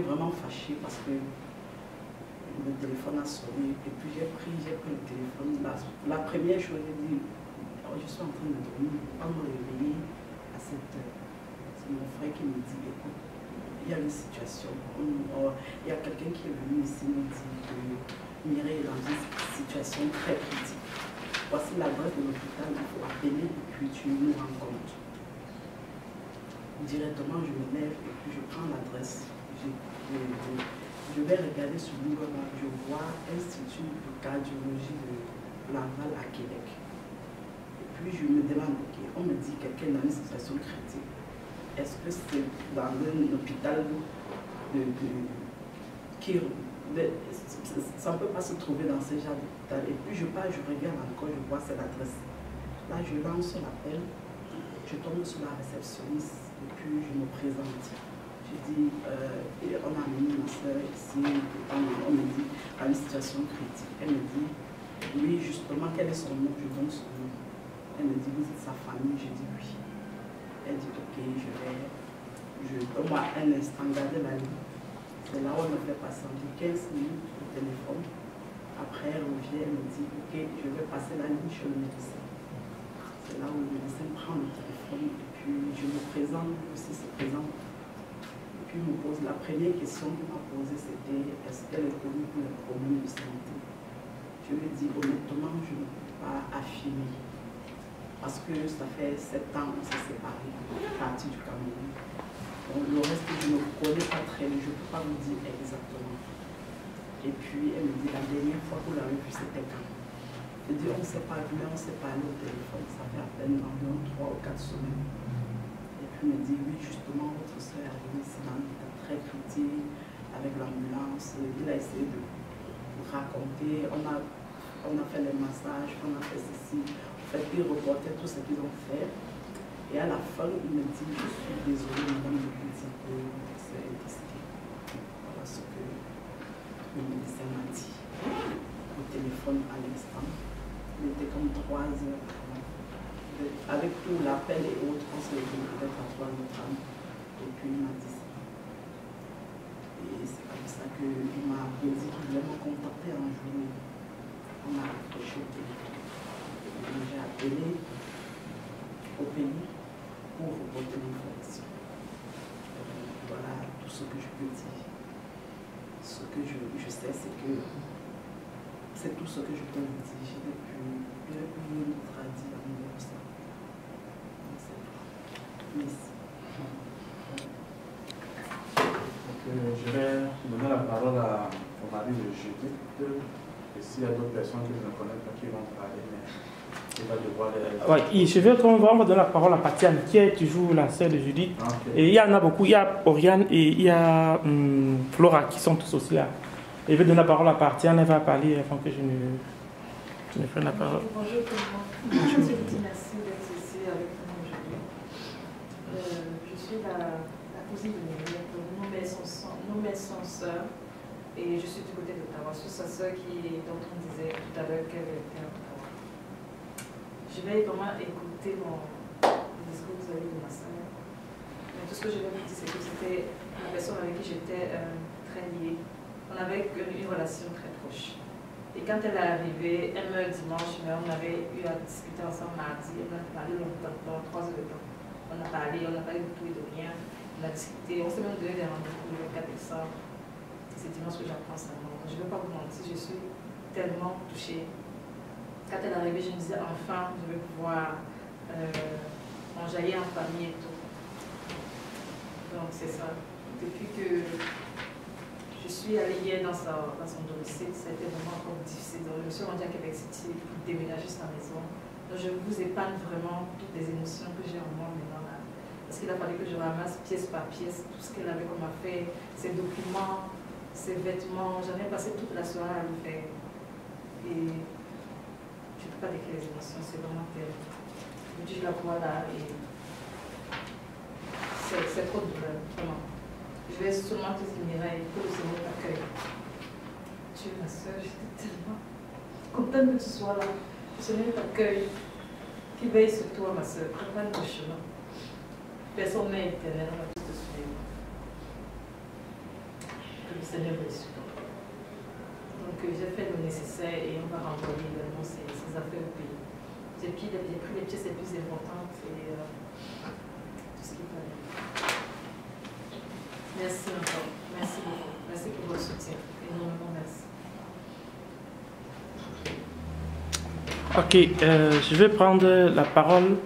vraiment fâchée parce que le téléphone a sonné. Et puis j'ai pris le téléphone. La première chose, j'ai dit, oh, je suis en train de dormir, on me réveiller à cette heure. C'est mon frère qui me dit, écoute, il y a une situation. Il y a quelqu'un qui est venu ici me dire que Mireille est dans une situation très critique. Voici l'adresse de l'hôpital, il faut appeler et puis tu nous rencontres. Directement, je me lève et puis je prends l'adresse. Je vais regarder sur Google, je vois Institut de cardiologie de Laval à Québec. Et puis je me demande, okay, on me dit quelqu'un dans une situation critique. Est-ce que c'est dans un hôpital ça ne peut pas se trouver dans ce genre d'hôpital. Et puis je pars, je regarde encore, je vois cette adresse. Là, je lance l'appel, je tombe sur la réceptionniste et puis je me présente. Je dis, on a amené ma soeur ici, on me dit, à une situation critique. Elle me dit, oui, justement, quel est son nom? Je donne son nom. Elle me dit, vous êtes sa famille? Je dis oui. Elle dit, ok, donne-moi un instant, garder la ligne. C'est là où elle me fait patienter 15 minutes au téléphone. Après, elle revient, elle me dit, ok, je vais passer la ligne chez le médecin. C'est là où le médecin prend le téléphone et puis je me présente, lui aussi se présente. Et puis il me pose la première question qu'il m'a posée, c'était est-ce qu'elle est connue pour les problèmes de santé? Je lui dis honnêtement, je ne peux pas affirmer. Parce que ça fait 7 ans qu'on s'est séparés, partie du Cameroun. Donc le reste, je ne connais pas très bien, je ne peux pas vous dire exactement. Et puis elle me dit la dernière fois que vous l'avez vu, c'était quand? Je dis on ne s'est pas vu, on s'est parlé au téléphone, ça fait à peine environ 3 ou 4 semaines. Et puis elle me dit oui, justement, votre soeur est arrivée ici dans un état très critique, avec l'ambulance. Il a essayé de raconter, on a fait les massages, on a fait ceci. En fait, ils reportaient tout ce qu'ils ont fait. Et à la fin, il me dit, je suis désolée, madame, de vous dire que c'est décédé. Voilà ce que le médecin m'a dit au téléphone à l'instant. Il était comme 3 heures avant. Avec tout l'appel et autres, on s'est dit peut-être à 3 heures. Et puis il m'a dit ça. Et c'est comme ça qu'il m'a dit qu'il voulait me contacter un jour. On a accroché au téléphone. J'ai appelé au pays pour reporter l'information. Voilà tout ce que je peux dire. Ce que je sais, c'est que c'est tout ce que je peux vous dire. Je n'ai plus rien d'autre à dire à niveau de ça. C'est tout. Merci. Je vais donner la parole à mon mari de Judith. Et s'il y a d'autres personnes qui ne connaissent pas qui vont parler, mais il va devoir les... Oui, je vais on va donner la parole à Patiane, qui est toujours la sœur de Judith. Okay. Et il y en a beaucoup. Il y a Oriane et il y a Flora qui sont tous aussi là. Et je vais donner la parole à Patiane, elle va parler avant que je ne prenne la parole. Bonjour tout le monde. Bonjour. Je vous dis merci d'être ici avec nous aujourd'hui. Je suis la cousine de Mireille. Nos mères sont sœurs. Et je suis du côté d'Ottawa. Je suis sa sœur dont on disait tout à l'heure qu'elle était à Ottawa. Je vais vraiment écouter le discours que vous avez de ma sœur. Mais tout ce que je vais vous dire, c'est que c'était une personne avec qui j'étais très liée. On avait une relation très proche. Et quand elle est arrivée, elle me dimanche, mais on avait eu à discuter ensemble mardi. On a parlé longtemps, 3 heures de temps. On a parlé de tout et de rien. On a discuté, on s'est même donné des rendez-vous le 4 décembre. c'est dimanche que j'apprends ça. Je ne vais pas vous mentir, je suis tellement touchée. Quand elle est arrivée, je me disais enfin, je vais pouvoir enjailler en famille et tout. Donc c'est ça. Depuis que je suis allée hier dans son domicile, c'était vraiment encore difficile. Donc, je me suis rendue à Québec City pour déménager sa maison. Donc je vous épargne vraiment toutes les émotions que j'ai en moi maintenant là. Parce qu'il a fallu que je ramasse pièce par pièce tout ce qu'elle avait comme affaire, ses documents, ses vêtements. J'en ai passé toute la soirée à le faire. Et je ne peux pas décrire les émotions, c'est vraiment terrible. Je la vois là et c'est trop de douleur, vraiment. Je vais seulement te dire, Mireille, que le Seigneur t'accueille. Tu es ma soeur, j'étais tellement contente que tu sois là. Le Seigneur t'accueille. Qui veille sur toi, ma soeur. Prépare le chemin. Personne n'est éternel, on va tous te suivre. Que le Seigneur veille sur toi. Donc j'ai fait le nécessaire et on va renvoyer également ces affaires au pays. J'ai pris les pièces les plus importantes et tout ce qu'il fallait. Merci encore. Merci beaucoup. Merci pour votre soutien. Énormément merci. Ok, je vais prendre la parole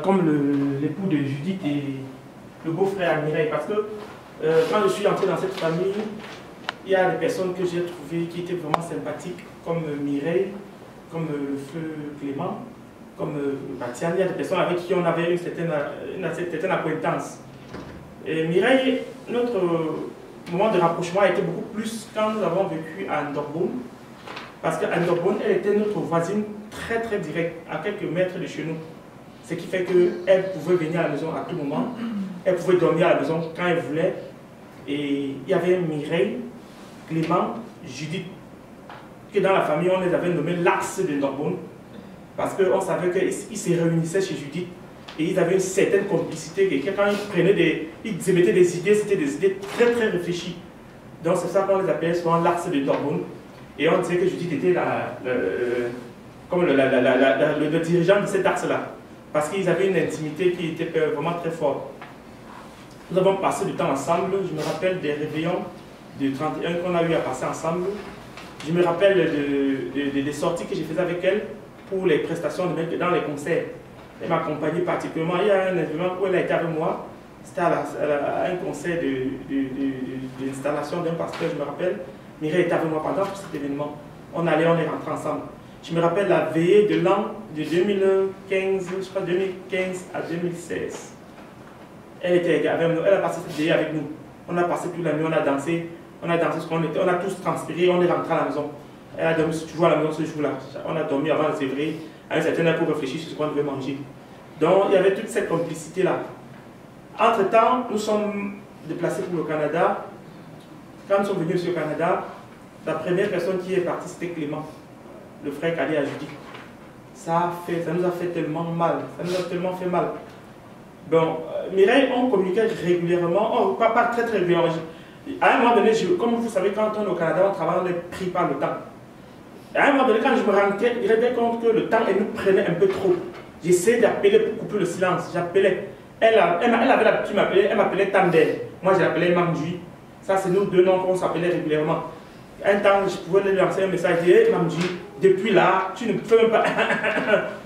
comme l'époux de Judith et le beau-frère à Mireille, parce que quand je suis entré dans cette famille, il y a des personnes que j'ai trouvées qui étaient vraiment sympathiques, comme Mireille, comme le feu Clément, comme Batian. Il y a des personnes avec qui on avait une certaine acquaintance. Et Mireille, notre moment de rapprochement a été beaucoup plus quand nous avons vécu à Ndorboum, parce qu'à Ndorboum, elle était notre voisine très très directe, à quelques mètres de chez nous. Ce qui fait qu'elle pouvait venir à la maison à tout moment, elle pouvait dormir à la maison quand elle voulait. Et il y avait Mireille, Clément, Judith, que dans la famille on les avait nommés l'axe de Ndorboum, parce qu'on savait qu'ils se réunissaient chez Judith. Et ils avaient une certaine complicité, et quand ils émettaient des idées, c'était des idées très très réfléchies. Donc c'est ça qu'on les appelait souvent l'axe de Ndorboum. Et on disait que Judith était le dirigeant de cet axe-là. Parce qu'ils avaient une intimité qui était vraiment très forte. Nous avons passé du temps ensemble. Je me rappelle des réveillons du 31 qu'on a eu à passer ensemble. Je me rappelle des sorties que j'ai faites avec elle pour les prestations dans les concerts. Elle m'accompagnait particulièrement. Il y a un événement où elle a été avec moi. C'était à un concert d'installation d'un pasteur, je me rappelle. Mireille était avec moi pendant tout cet événement. On est rentrés ensemble. Je me rappelle la veillée de l'an de 2015, je crois 2015 à 2016. Elle était avec nous, elle a passé cette veillée avec nous. On a passé toute la nuit, on a dansé ce qu'on était, on a tous transpiré, on est rentré à la maison. Elle a dormi toujours à la maison ce jour-là. On a dormi avant le février, à un certain heure pour réfléchir sur ce qu'on devait manger. Donc il y avait toute cette complicité-là. Entre-temps, nous sommes déplacés pour le Canada. Quand nous sommes venus au Canada, la première personne qui est partie, c'était Clément, le frère Kali à Judith. Ça nous a fait tellement mal, ça nous a tellement fait mal. Bon, Mireille, on communiquait régulièrement, pas très très régulièrement. À un moment donné, comme vous savez, quand on est au Canada, on travaille, on est pris par le temps. À un moment donné, quand je me rendais compte que le temps nous prenait un peu trop, j'essayais d'appeler pour couper le silence. J'appelais. Elle avait l'habitude de m'appeler, elle m'appelait Tambel. Moi, je l'appelais Mamdui. Ça, c'est nous deux noms qu'on s'appelait régulièrement. Un temps, je pouvais lui lancer un message, dire hey, Mamdui, depuis là, tu ne peux même pas.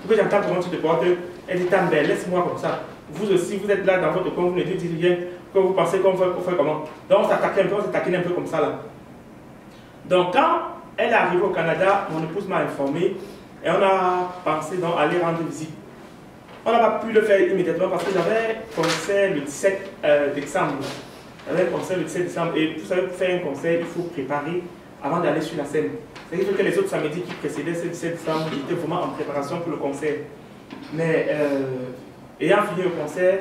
Pour que j'entende comment tu te portes. Elle dit Tambel, laisse-moi comme ça. Vous aussi, vous êtes là dans votre coin, vous ne dites rien, que vous pensez qu'on fait comment. Donc, on s'attaquait un peu, on s'attaquait un peu comme ça là. Donc, quand elle est arrivée au Canada, mon épouse m'a informé et on a pensé donc aller rendre visite. On n'a pas pu le faire immédiatement parce que j'avais concert le 17 décembre. J'avais un concert le 17 décembre et vous savez, pour faire un concert, il faut préparer avant d'aller sur la scène. C'est-à-dire que les autres samedis qui précédaient ce 17 décembre, j'étais vraiment en préparation pour le concert. Mais ayant fini le concert,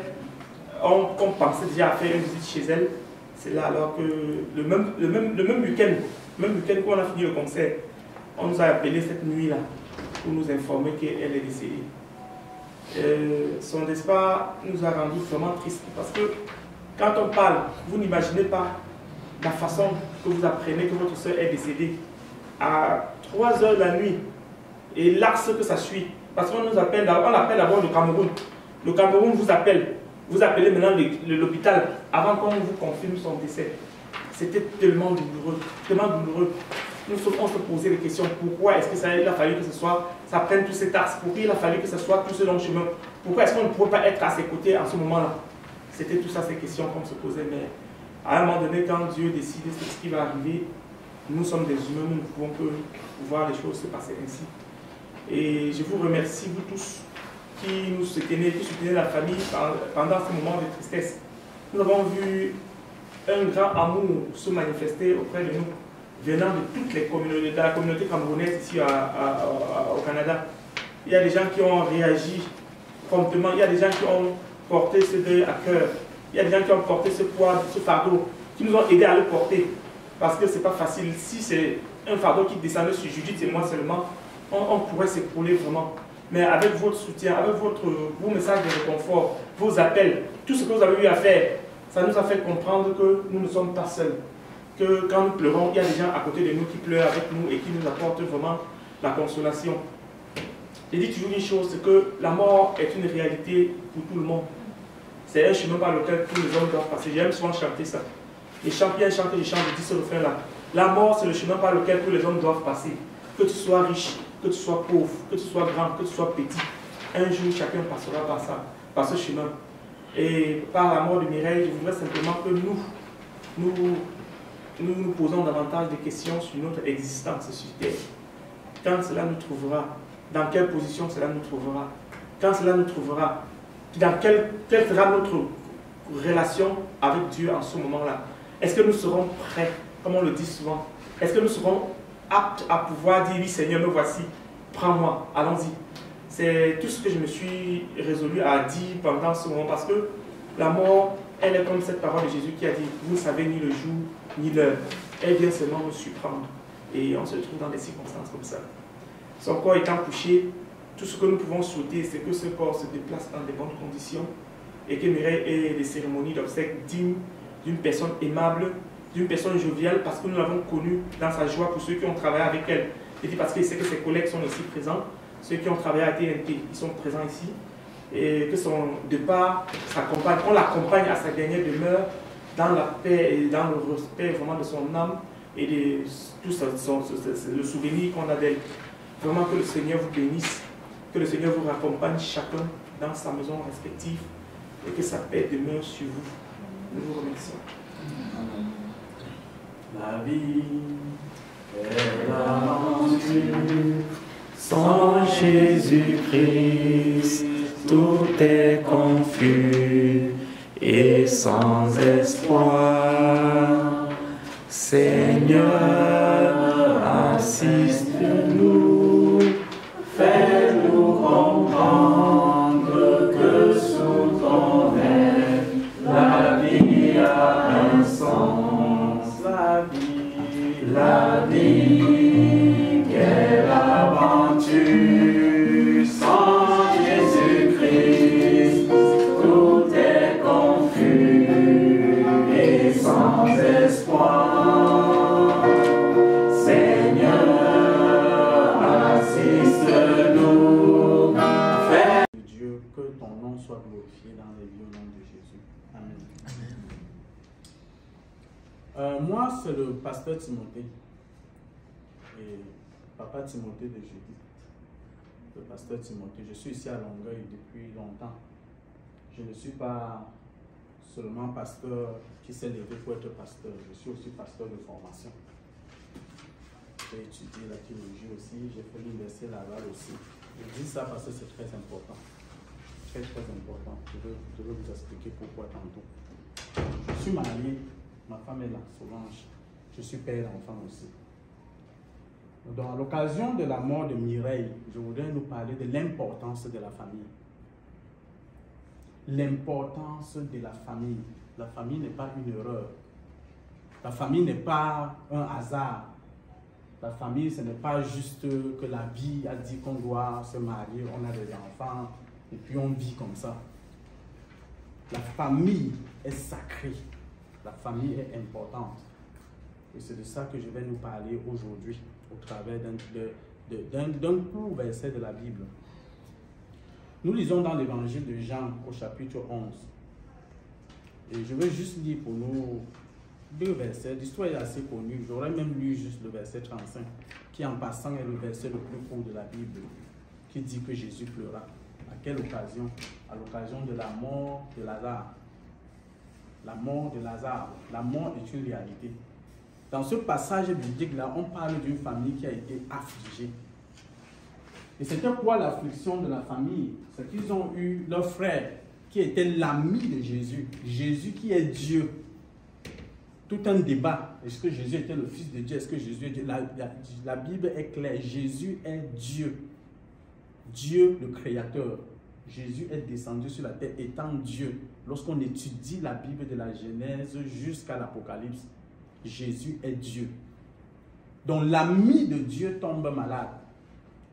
on pensait déjà à faire une visite chez elle. C'est là alors que le même week-end qu'on a fini le concert, on nous a appelé cette nuit-là pour nous informer qu'elle est décédée. Son départ nous a rendu vraiment tristes parce que quand on parle, vous n'imaginez pas la façon que vous apprenez que votre soeur est décédée à 3 h de la nuit et l'axe que ça suit. Parce qu'on nous appelle, on appelle d'abord le Cameroun. Le Cameroun vous appelle. Vous appelez maintenant l'hôpital avant qu'on vous confirme son décès. C'était tellement douloureux, tellement douloureux. On se posait des questions. Pourquoi est-ce que ça il a fallu que ça prenne tous ces axes? Pourquoi il a fallu que ce soit tout ce long chemin? Pourquoi est-ce qu'on ne pouvait pas être à ses côtés en ce moment-là? C'était tout ça, ces questions qu'on se posait. Mais à un moment donné, quand Dieu décide de ce qui va arriver, nous sommes des humains, nous ne pouvons que voir les choses se passer ainsi. Et je vous remercie, vous tous, qui nous soutenez, qui soutenez la famille pendant ce moment de tristesse. Nous avons vu un grand amour se manifester auprès de nous, venant de toutes les communautés, de la communauté camerounaise ici au Canada. Il y a des gens qui ont réagi promptement, il y a des gens qui ont porté ce deuil à cœur, il y a des gens qui ont porté ce poids, ce fardeau, qui nous ont aidés à le porter. Parce que ce n'est pas facile. Si c'est un fardeau qui descendait sur Judith et moi seulement, on pourrait s'écrouler vraiment. Mais avec votre soutien, avec vos messages de réconfort, vos appels, tout ce que vous avez eu à faire, ça nous a fait comprendre que nous ne sommes pas seuls. Que quand nous pleurons, il y a des gens à côté de nous qui pleurent avec nous et qui nous apportent vraiment la consolation. Je dis toujours une chose, c'est que la mort est une réalité pour tout le monde. C'est un chemin par lequel tous les hommes doivent passer. J'aime souvent chanter ça. Et chanter un chant que je chante, je dis ce refrain-là. La mort, c'est le chemin par lequel tous les hommes doivent passer. Que tu sois riche, que tu sois pauvre, que tu sois grand, que tu sois petit. Un jour, chacun passera par ça, par ce chemin. Et par la mort de Mireille, je voudrais simplement que nous posons davantage de questions sur notre existence sur Terre. Quand cela nous trouvera, dans quelle position cela nous trouvera, quand cela nous trouvera, quelle sera notre relation avec Dieu en ce moment-là. Est-ce que nous serons prêts, comme on le dit souvent? Est-ce que nous serons aptes à pouvoir dire, oui Seigneur, me voici, prends-moi, allons-y. C'est tout ce que je me suis résolu à dire pendant ce moment, parce que la mort, elle est comme cette parole de Jésus qui a dit, vous ne savez ni le jour, ni l'heure. Elle vient seulement nous surprendre. Et on se trouve dans des circonstances comme ça. Son corps étant couché, tout ce que nous pouvons souhaiter, c'est que ce corps se déplace dans de bonnes conditions et que Mireille ait des cérémonies d'obsèques dignes d'une personne aimable, d'une personne joviale, parce que nous l'avons connue dans sa joie pour ceux qui ont travaillé avec elle. Je dis parce qu'il sait que ses collègues sont aussi présents, ceux qui ont travaillé à TNT, ils sont présents ici, et que son départ s'accompagne, on l'accompagne à sa dernière demeure dans la paix et dans le respect vraiment de son âme et de tout le souvenir qu'on a d'elle. Vraiment que le Seigneur vous bénisse, que le Seigneur vous raccompagne chacun dans sa maison respective et que sa paix demeure sur vous. Nous vous remercions. La vie est l'aventure, sans Jésus-Christ, tout est confus et sans espoir. Seigneur, assiste-nous, fais-nous comprendre que sous ton aile, la vie a un sens. La vie, quelle aventure, sans Jésus-Christ, tout est confus et sans espoir. Seigneur, assiste-nous. Fais Dieu, que ton nom soit glorifié dans les vies au nom de Jésus. Amen. Moi, c'est le pasteur Timothée et papa Timothée de Judith. Le pasteur Timothée. Je suis ici à Longueuil depuis longtemps. Je ne suis pas seulement pasteur qui s'est levé pour être pasteur. Je suis aussi pasteur de formation. J'ai étudié la théologie aussi. J'ai fait l'université Laval aussi. Je dis ça parce que c'est très important. Très, très important. Je vais vous expliquer pourquoi tantôt. Je suis marié. Ma femme est là, Solange. Je suis père d'enfant aussi. Donc, à l'occasion de la mort de Mireille, je voudrais nous parler de l'importance de la famille. L'importance de la famille. La famille n'est pas une erreur. La famille n'est pas un hasard. La famille, ce n'est pas juste que la vie a dit qu'on doit se marier, on a des enfants, et puis on vit comme ça. La famille est sacrée. La famille est importante. Et c'est de ça que je vais nous parler aujourd'hui, au travers d'un court verset de la Bible. Nous lisons dans l'évangile de Jean, au chapitre 11. Et je vais juste lire pour nous deux versets. L'histoire est assez connue. J'aurais même lu juste le verset 35, qui en passant est le verset le plus court de la Bible, qui dit que Jésus pleura. À quelle occasion? À l'occasion de la mort de Lazare. La mort de Lazare. La mort est une réalité. Dans ce passage biblique-là, on parle d'une famille qui a été affligée. Et c'était quoi l'affliction de la famille? C'est qu'ils ont eu leur frère qui était l'ami de Jésus. Jésus qui est Dieu. Tout un débat. Est-ce que Jésus était le Fils de Dieu? Est-ce que Jésus est Dieu? La Bible est claire. Jésus est Dieu. Dieu le Créateur. Jésus est descendu sur la terre étant Dieu. Lorsqu'on étudie la Bible de la Genèse jusqu'à l'Apocalypse, Jésus est Dieu. Donc l'ami de Dieu tombe malade.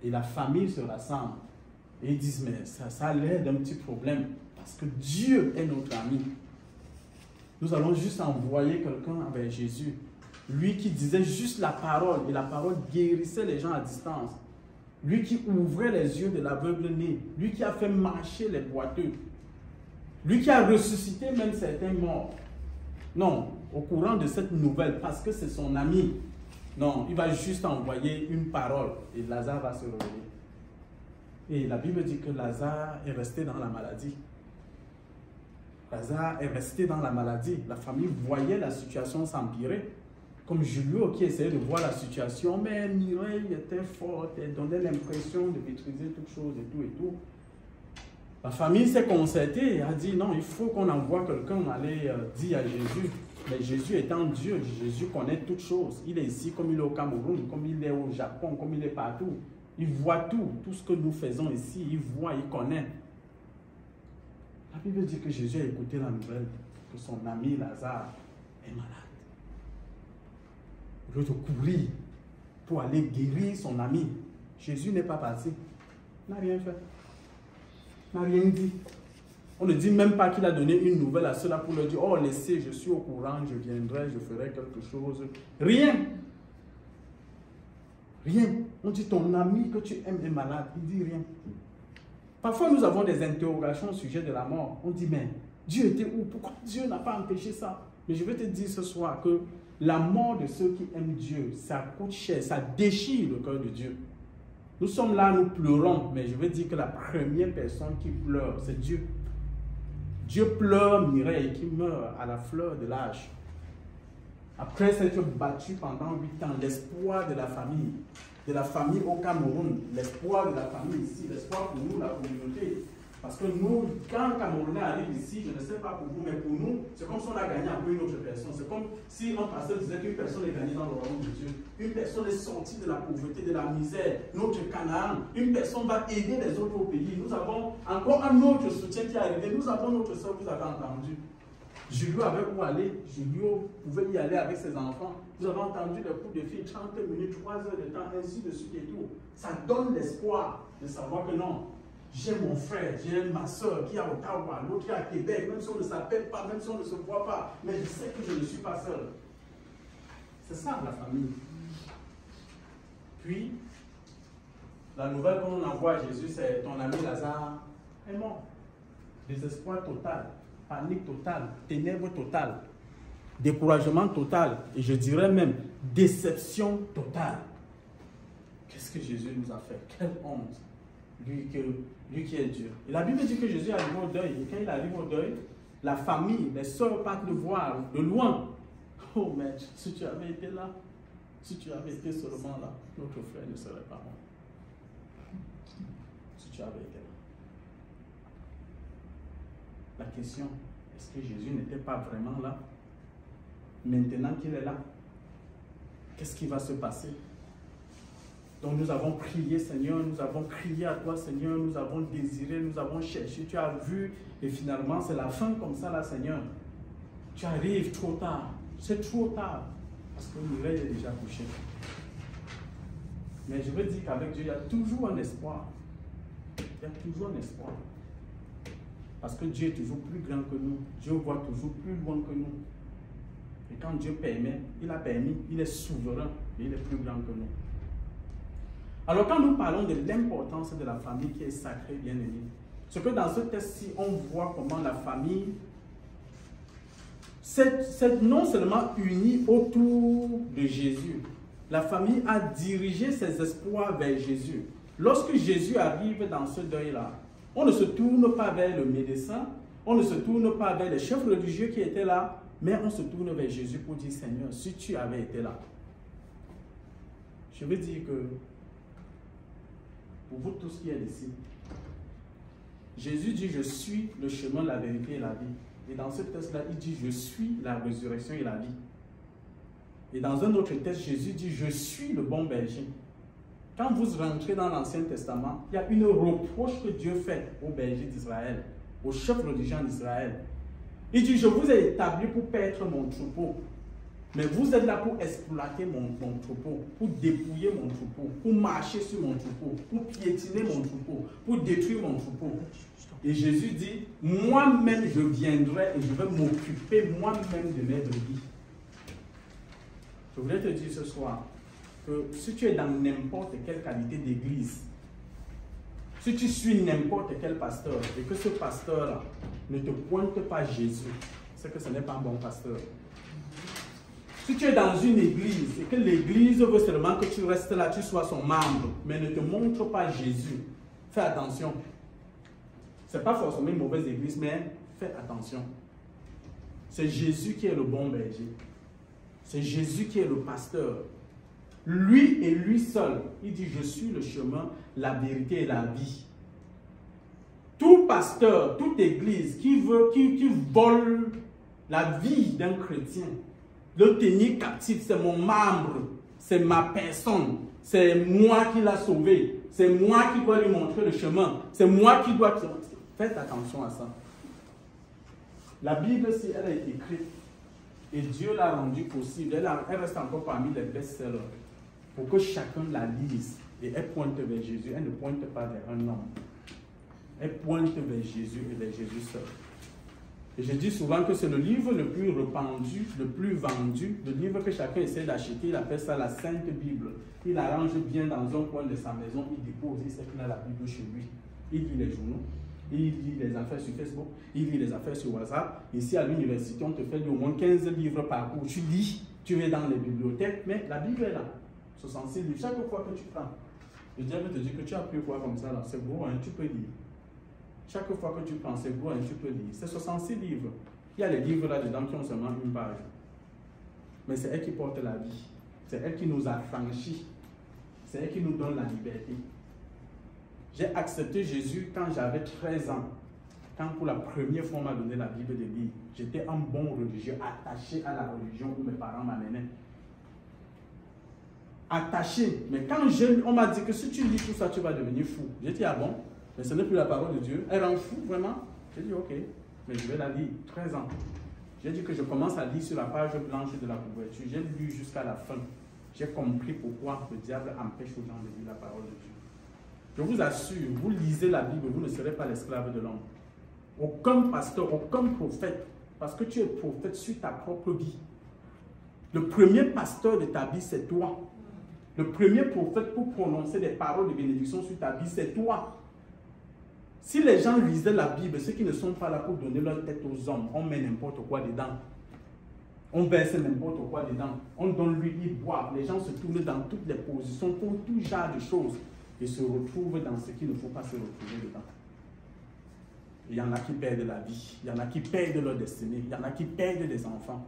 Et la famille se rassemble. Et ils disent, mais ça a l'air d'un petit problème. Parce que Dieu est notre ami. Nous allons juste envoyer quelqu'un avec Jésus. Lui qui disait juste la parole. Et la parole guérissait les gens à distance. Lui qui ouvrait les yeux de l'aveugle-né. Lui qui a fait marcher les boiteux. Lui qui a ressuscité même certains morts. Non, au courant de cette nouvelle, parce que c'est son ami. Non, il va juste envoyer une parole et Lazare va se réveiller. Et la Bible dit que Lazare est resté dans la maladie. Lazare est resté dans la maladie. La famille voyait la situation s'empirer. Comme Julio qui essayait de voir la situation, mais Mireille était forte, elle donnait l'impression de maîtriser toutes choses et tout et tout. La famille s'est concertée et a dit non, il faut qu'on envoie quelqu'un aller dire à Jésus. Mais Jésus étant Dieu, Jésus connaît toutes choses. Il est ici comme il est au Cameroun, comme il est au Japon, comme il est partout. Il voit tout ce que nous faisons ici, il voit, il connaît. La Bible dit que Jésus a écouté la nouvelle que son ami Lazare est malade. Au lieu de courir pour aller guérir son ami, Jésus n'est pas parti. Il n'a rien fait. Il n'a rien dit. On ne dit même pas qu'il a donné une nouvelle à ceux-là pour leur dire, oh laissez, je suis au courant, je viendrai, je ferai quelque chose. Rien. Rien. On dit ton ami que tu aimes est malade. Il dit rien. Parfois nous avons des interrogations au sujet de la mort. On dit, mais Dieu était où? Pourquoi Dieu n'a pas empêché ça? Mais je vais te dire ce soir que la mort de ceux qui aiment Dieu, ça coûte cher, ça déchire le cœur de Dieu. Nous sommes là, nous pleurons, mais je veux dire que la première personne qui pleure, c'est Dieu. Dieu pleure Mireille qui meurt à la fleur de l'âge. Après s'être battu pendant 8 ans, l'espoir de la famille au Cameroun, l'espoir de la famille ici, l'espoir pour nous, la communauté. Parce que nous, quand un Camerounais arrive ici, je ne sais pas pour vous, mais pour nous, c'est comme si on a gagné un peu une autre personne. C'est comme si un pasteur disait qu'une personne est gagnée dans le royaume de Dieu. Une personne est sortie de la pauvreté, de la misère, notre Canaan. Une personne va aider les autres au pays. Nous avons encore un autre soutien qui est arrivé. Nous avons notre soeur, vous avez entendu. Julio avait où aller. Julio pouvait y aller avec ses enfants. Vous avez entendu les coups de fil, 30 minutes, 3 heures de temps, ainsi de suite et tout. Ça donne l'espoir de savoir que non. J'ai mon frère, j'ai ma soeur qui est à Ottawa, l'autre qui est à Québec, même si on ne s'appelle pas, même si on ne se voit pas, mais je sais que je ne suis pas seul. C'est ça la famille. Puis, la nouvelle qu'on envoie à Jésus, c'est ton ami Lazare est mort. Désespoir total, panique totale, ténèbres totales, découragement total, et je dirais même déception totale. Qu'est-ce que Jésus nous a fait? Quelle honte! Lui qui est Dieu. Et la Bible dit que Jésus arrive au deuil. Et quand il arrive au deuil, la famille, les soeurs partent le voir de loin. Oh, mais si tu avais été là, si tu avais été seulement là, notre frère ne serait pas mort. Si tu avais été là. La question, est-ce que Jésus n'était pas vraiment là? Maintenant qu'il est là, qu'est-ce qui va se passer? Donc nous avons prié, Seigneur, nous avons crié à toi, Seigneur, nous avons désiré, nous avons cherché, tu as vu, et finalement c'est la fin comme ça là, Seigneur. Tu arrives trop tard, c'est trop tard, parce que Mireille est déjà couché. Mais je veux dire qu'avec Dieu, il y a toujours un espoir. Il y a toujours un espoir. Parce que Dieu est toujours plus grand que nous, Dieu voit toujours plus loin que nous. Et quand Dieu permet, il a permis, il est souverain, et il est plus grand que nous. Alors quand nous parlons de l'importance de la famille qui est sacrée, bien aimée, c'est que dans ce texte-ci, on voit comment la famille c'est non seulement uni autour de Jésus. La famille a dirigé ses espoirs vers Jésus. Lorsque Jésus arrive dans ce deuil-là, on ne se tourne pas vers le médecin, on ne se tourne pas vers les chefs religieux qui étaient là, mais on se tourne vers Jésus pour dire, Seigneur, si tu avais été là. Je veux dire que, pour vous tous qui êtes ici, Jésus dit, je suis le chemin, la vérité et la vie. Et dans ce texte-là, il dit, je suis la résurrection et la vie. Et dans un autre texte, Jésus dit, je suis le bon berger. Quand vous rentrez dans l'Ancien Testament, il y a une reproche que Dieu fait aux bergers d'Israël, aux chefs religieux d'Israël. Il dit, je vous ai établi pour paître mon troupeau, mais vous êtes là pour exploiter mon troupeau, pour dépouiller mon troupeau, pour marcher sur mon troupeau, pour piétiner mon troupeau, pour détruire mon troupeau. Et Jésus dit, moi-même je viendrai et je vais m'occuper moi-même de mes brebis. Je voudrais te dire ce soir que si tu es dans n'importe quelle qualité d'église, si tu suis n'importe quel pasteur et que ce pasteur-là ne te pointe pas Jésus, c'est que ce n'est pas un bon pasteur. Si tu es dans une église et que l'église veut seulement que tu restes là, tu sois son membre, mais ne te montre pas Jésus, fais attention. Ce n'est pas forcément une mauvaise église, mais fais attention. C'est Jésus qui est le bon berger. C'est Jésus qui est le pasteur. Lui et lui seul. Il dit, je suis le chemin, la vérité et la vie. Tout pasteur, toute église qui vole la vie d'un chrétien, le tenir captif, c'est mon membre, c'est ma personne, c'est moi qui l'a sauvé, c'est moi qui dois lui montrer le chemin, c'est moi qui dois... Faites attention à ça. La Bible, si elle est écrite, et Dieu l'a rendue possible, elle reste encore parmi les best-sellers, pour que chacun la lise, et elle pointe vers Jésus, elle ne pointe pas vers un homme. Elle pointe vers Jésus et vers Jésus seul. Et je dis souvent que c'est le livre le plus répandu, le plus vendu, le livre que chacun essaie d'acheter, il appelle ça la Sainte Bible. Il arrange bien dans un coin de sa maison, il dépose, il sait qu'il a la Bible chez lui. Il lit les journaux, il lit les affaires sur Facebook, il lit les affaires sur WhatsApp. Ici à l'université, on te fait au moins 15 livres par cours. Tu lis, tu es dans les bibliothèques, mais la Bible est là. 66 livres, chaque fois que tu prends. Le diable te dit que tu as pu voir comme ça, là, c'est gros, hein, tu peux lire. Chaque fois que tu prends, c'est gros, hein, tu peux lire. C'est 66 livres. Il y a les livres là-dedans qui ont seulement une page. Mais c'est elle qui porte la vie. C'est elle qui nous a franchis. C'est elle qui nous donne la liberté. J'ai accepté Jésus quand j'avais 13 ans. Quand pour la première fois on m'a donné la Bible de lire. J'étais un bon religieux, attaché à la religion où mes parents m'amenaient. Attaché. Mais quand on m'a dit que si tu lis tout ça, tu vas devenir fou. J'ai dit, ah bon? Mais ce n'est plus la parole de Dieu. Elle rend fou, vraiment? J'ai dit, ok. Mais je vais la lire. 13 ans. J'ai dit que je commence à lire sur la page blanche de la couverture. J'ai lu jusqu'à la fin. J'ai compris pourquoi le diable empêche aux gens de lire la parole de Dieu. Je vous assure, vous lisez la Bible, vous ne serez pas l'esclave de l'homme. Aucun pasteur, aucun prophète, parce que tu es prophète sur ta propre vie. Le premier pasteur de ta vie, c'est toi. Le premier prophète pour prononcer des paroles de bénédiction sur ta vie, c'est toi. Si les gens lisaient la Bible, ceux qui ne sont pas là pour donner leur tête aux hommes, on met n'importe quoi dedans. On verse n'importe quoi dedans. On donne lui, il boit. Les gens se tournent dans toutes les positions, font tout genre de choses et se retrouvent dans ce qu'il ne faut pas se retrouver dedans. Il y en a qui perdent la vie, il y en a qui perdent leur destinée, il y en a qui perdent des enfants.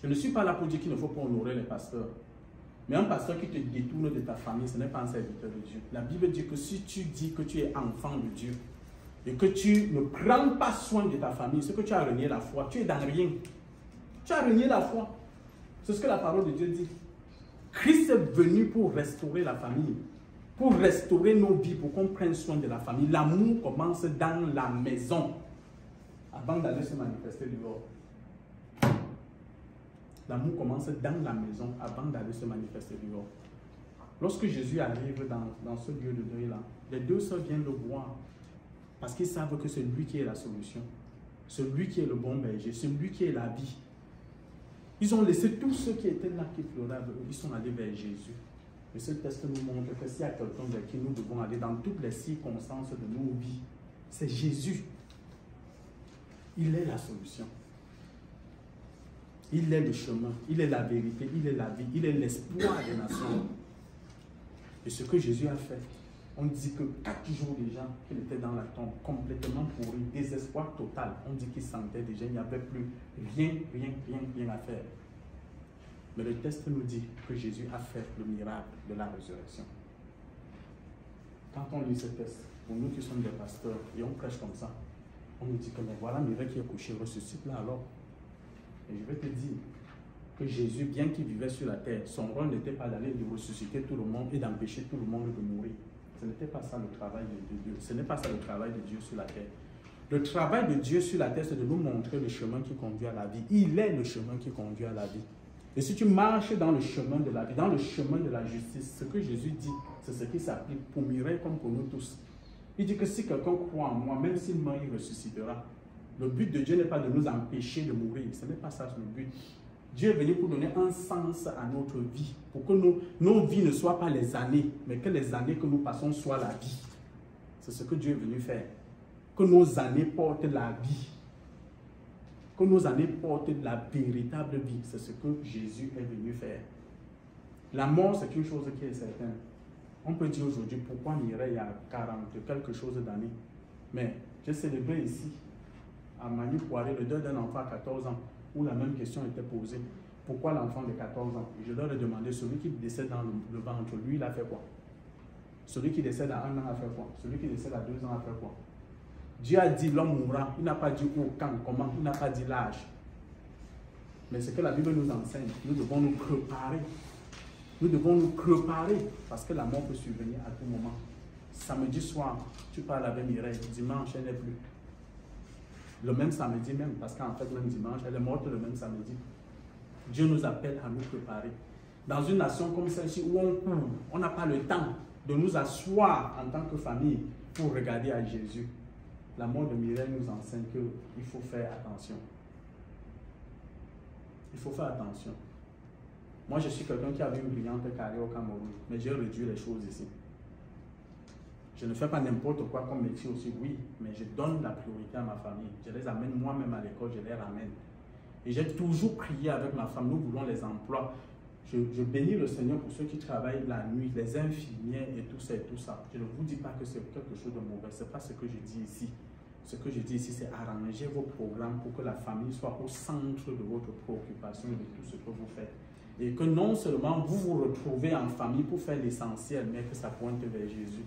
Je ne suis pas là pour dire qu'il ne faut pas honorer les pasteurs. Mais un pasteur qui te détourne de ta famille, ce n'est pas un serviteur de Dieu. La Bible dit que si tu dis que tu es enfant de Dieu et que tu ne prends pas soin de ta famille, c'est que tu as renié la foi. Tu es dans rien. Tu as renié la foi. C'est ce que la parole de Dieu dit. Christ est venu pour restaurer la famille, pour restaurer nos vies, pour qu'on prenne soin de la famille. L'amour commence dans la maison avant d'aller se manifester dehors. L'amour commence dans la maison avant d'aller se manifester dehors. Lorsque Jésus arrive dans ce lieu de deuil-là, les deux sœurs viennent le voir parce qu'ils savent que c'est lui qui est la solution. C'est lui qui est le bon berger. C'est lui qui est la vie. Ils ont laissé tous ceux qui étaient là, qui pleuraient, ils sont allés vers Jésus. Et ce texte nous montre que s'il y a quelqu'un vers qui nous devons aller dans toutes les circonstances de nos vies, c'est Jésus. Il est la solution. Il est le chemin, il est la vérité, il est la vie, il est l'espoir des nations. Et ce que Jésus a fait, on dit que 4 jours déjà, qu'il était dans la tombe, complètement pourri, désespoir total. On dit qu'il sentait déjà, il n'y avait plus rien à faire. Mais le texte nous dit que Jésus a fait le miracle de la résurrection. Quand on lit ce texte, pour nous qui sommes des pasteurs et on prêche comme ça, on nous dit que mais voilà, Mireille qui est couché, ressuscite là alors. Et je vais te dire que Jésus, bien qu'il vivait sur la terre, son rôle n'était pas d'aller de ressusciter tout le monde et d'empêcher tout le monde de mourir. Ce n'était pas ça le travail de Dieu. Ce n'est pas ça le travail de Dieu sur la terre. Le travail de Dieu sur la terre, c'est de nous montrer le chemin qui conduit à la vie. Il est le chemin qui conduit à la vie. Et si tu marches dans le chemin de la vie, dans le chemin de la justice, ce que Jésus dit, c'est ce qui s'applique pour Mireille comme pour nous tous. Il dit que si quelqu'un croit en moi, même s'il meurt, il ressuscitera. Le but de Dieu n'est pas de nous empêcher de mourir. Ce n'est pas ça le but. Dieu est venu pour donner un sens à notre vie, pour que nos vies ne soient pas les années, mais que les années que nous passons soient la vie. C'est ce que Dieu est venu faire. Que nos années portent la vie. Que nos années portent la véritable vie. C'est ce que Jésus est venu faire. La mort, c'est une chose qui est certaine. On peut dire aujourd'hui pourquoi Mireille il y a 40 quelque chose d'années. Mais j'ai célébré ici, à Manu-Poiré, le deuil d'un enfant à 14 ans, où la même question était posée. Pourquoi l'enfant de 14 ans? Et je leur ai demandé, celui qui décède dans le ventre, lui, il a fait quoi? Celui qui décède à 1 an a fait quoi? Celui qui décède à 2 ans a fait quoi? Dieu a dit l'homme mourra. Il n'a pas dit où, quand, comment. Il n'a pas dit l'âge. Mais ce que la Bible nous enseigne, nous devons nous préparer. Nous devons nous préparer parce que la mort peut survenir à tout moment. Samedi soir, tu parles avec Mireille. Dimanche, elle n'est plus. Le même samedi même, parce qu'en fait, même dimanche, elle est morte le même samedi. Dieu nous appelle à nous préparer. Dans une nation comme celle-ci où on court, on n'a pas le temps de nous asseoir en tant que famille pour regarder à Jésus. La mort de Mireille nous enseigne qu'il faut faire attention. Il faut faire attention. Moi, je suis quelqu'un qui avait une brillante carrière au Cameroun, mais j'ai réduit les choses ici. Je ne fais pas n'importe quoi comme métier aussi, oui, mais je donne la priorité à ma famille. Je les amène moi-même à l'école, je les ramène. Et j'ai toujours prié avec ma femme, nous voulons les emplois. Je bénis le Seigneur pour ceux qui travaillent la nuit, les infirmières et tout ça et tout ça. Je ne vous dis pas que c'est quelque chose de mauvais, ce n'est pas ce que je dis ici. Ce que je dis ici, c'est arranger vos programmes pour que la famille soit au centre de votre préoccupation et de tout ce que vous faites. Et que non seulement vous vous retrouvez en famille pour faire l'essentiel, mais que ça pointe vers Jésus.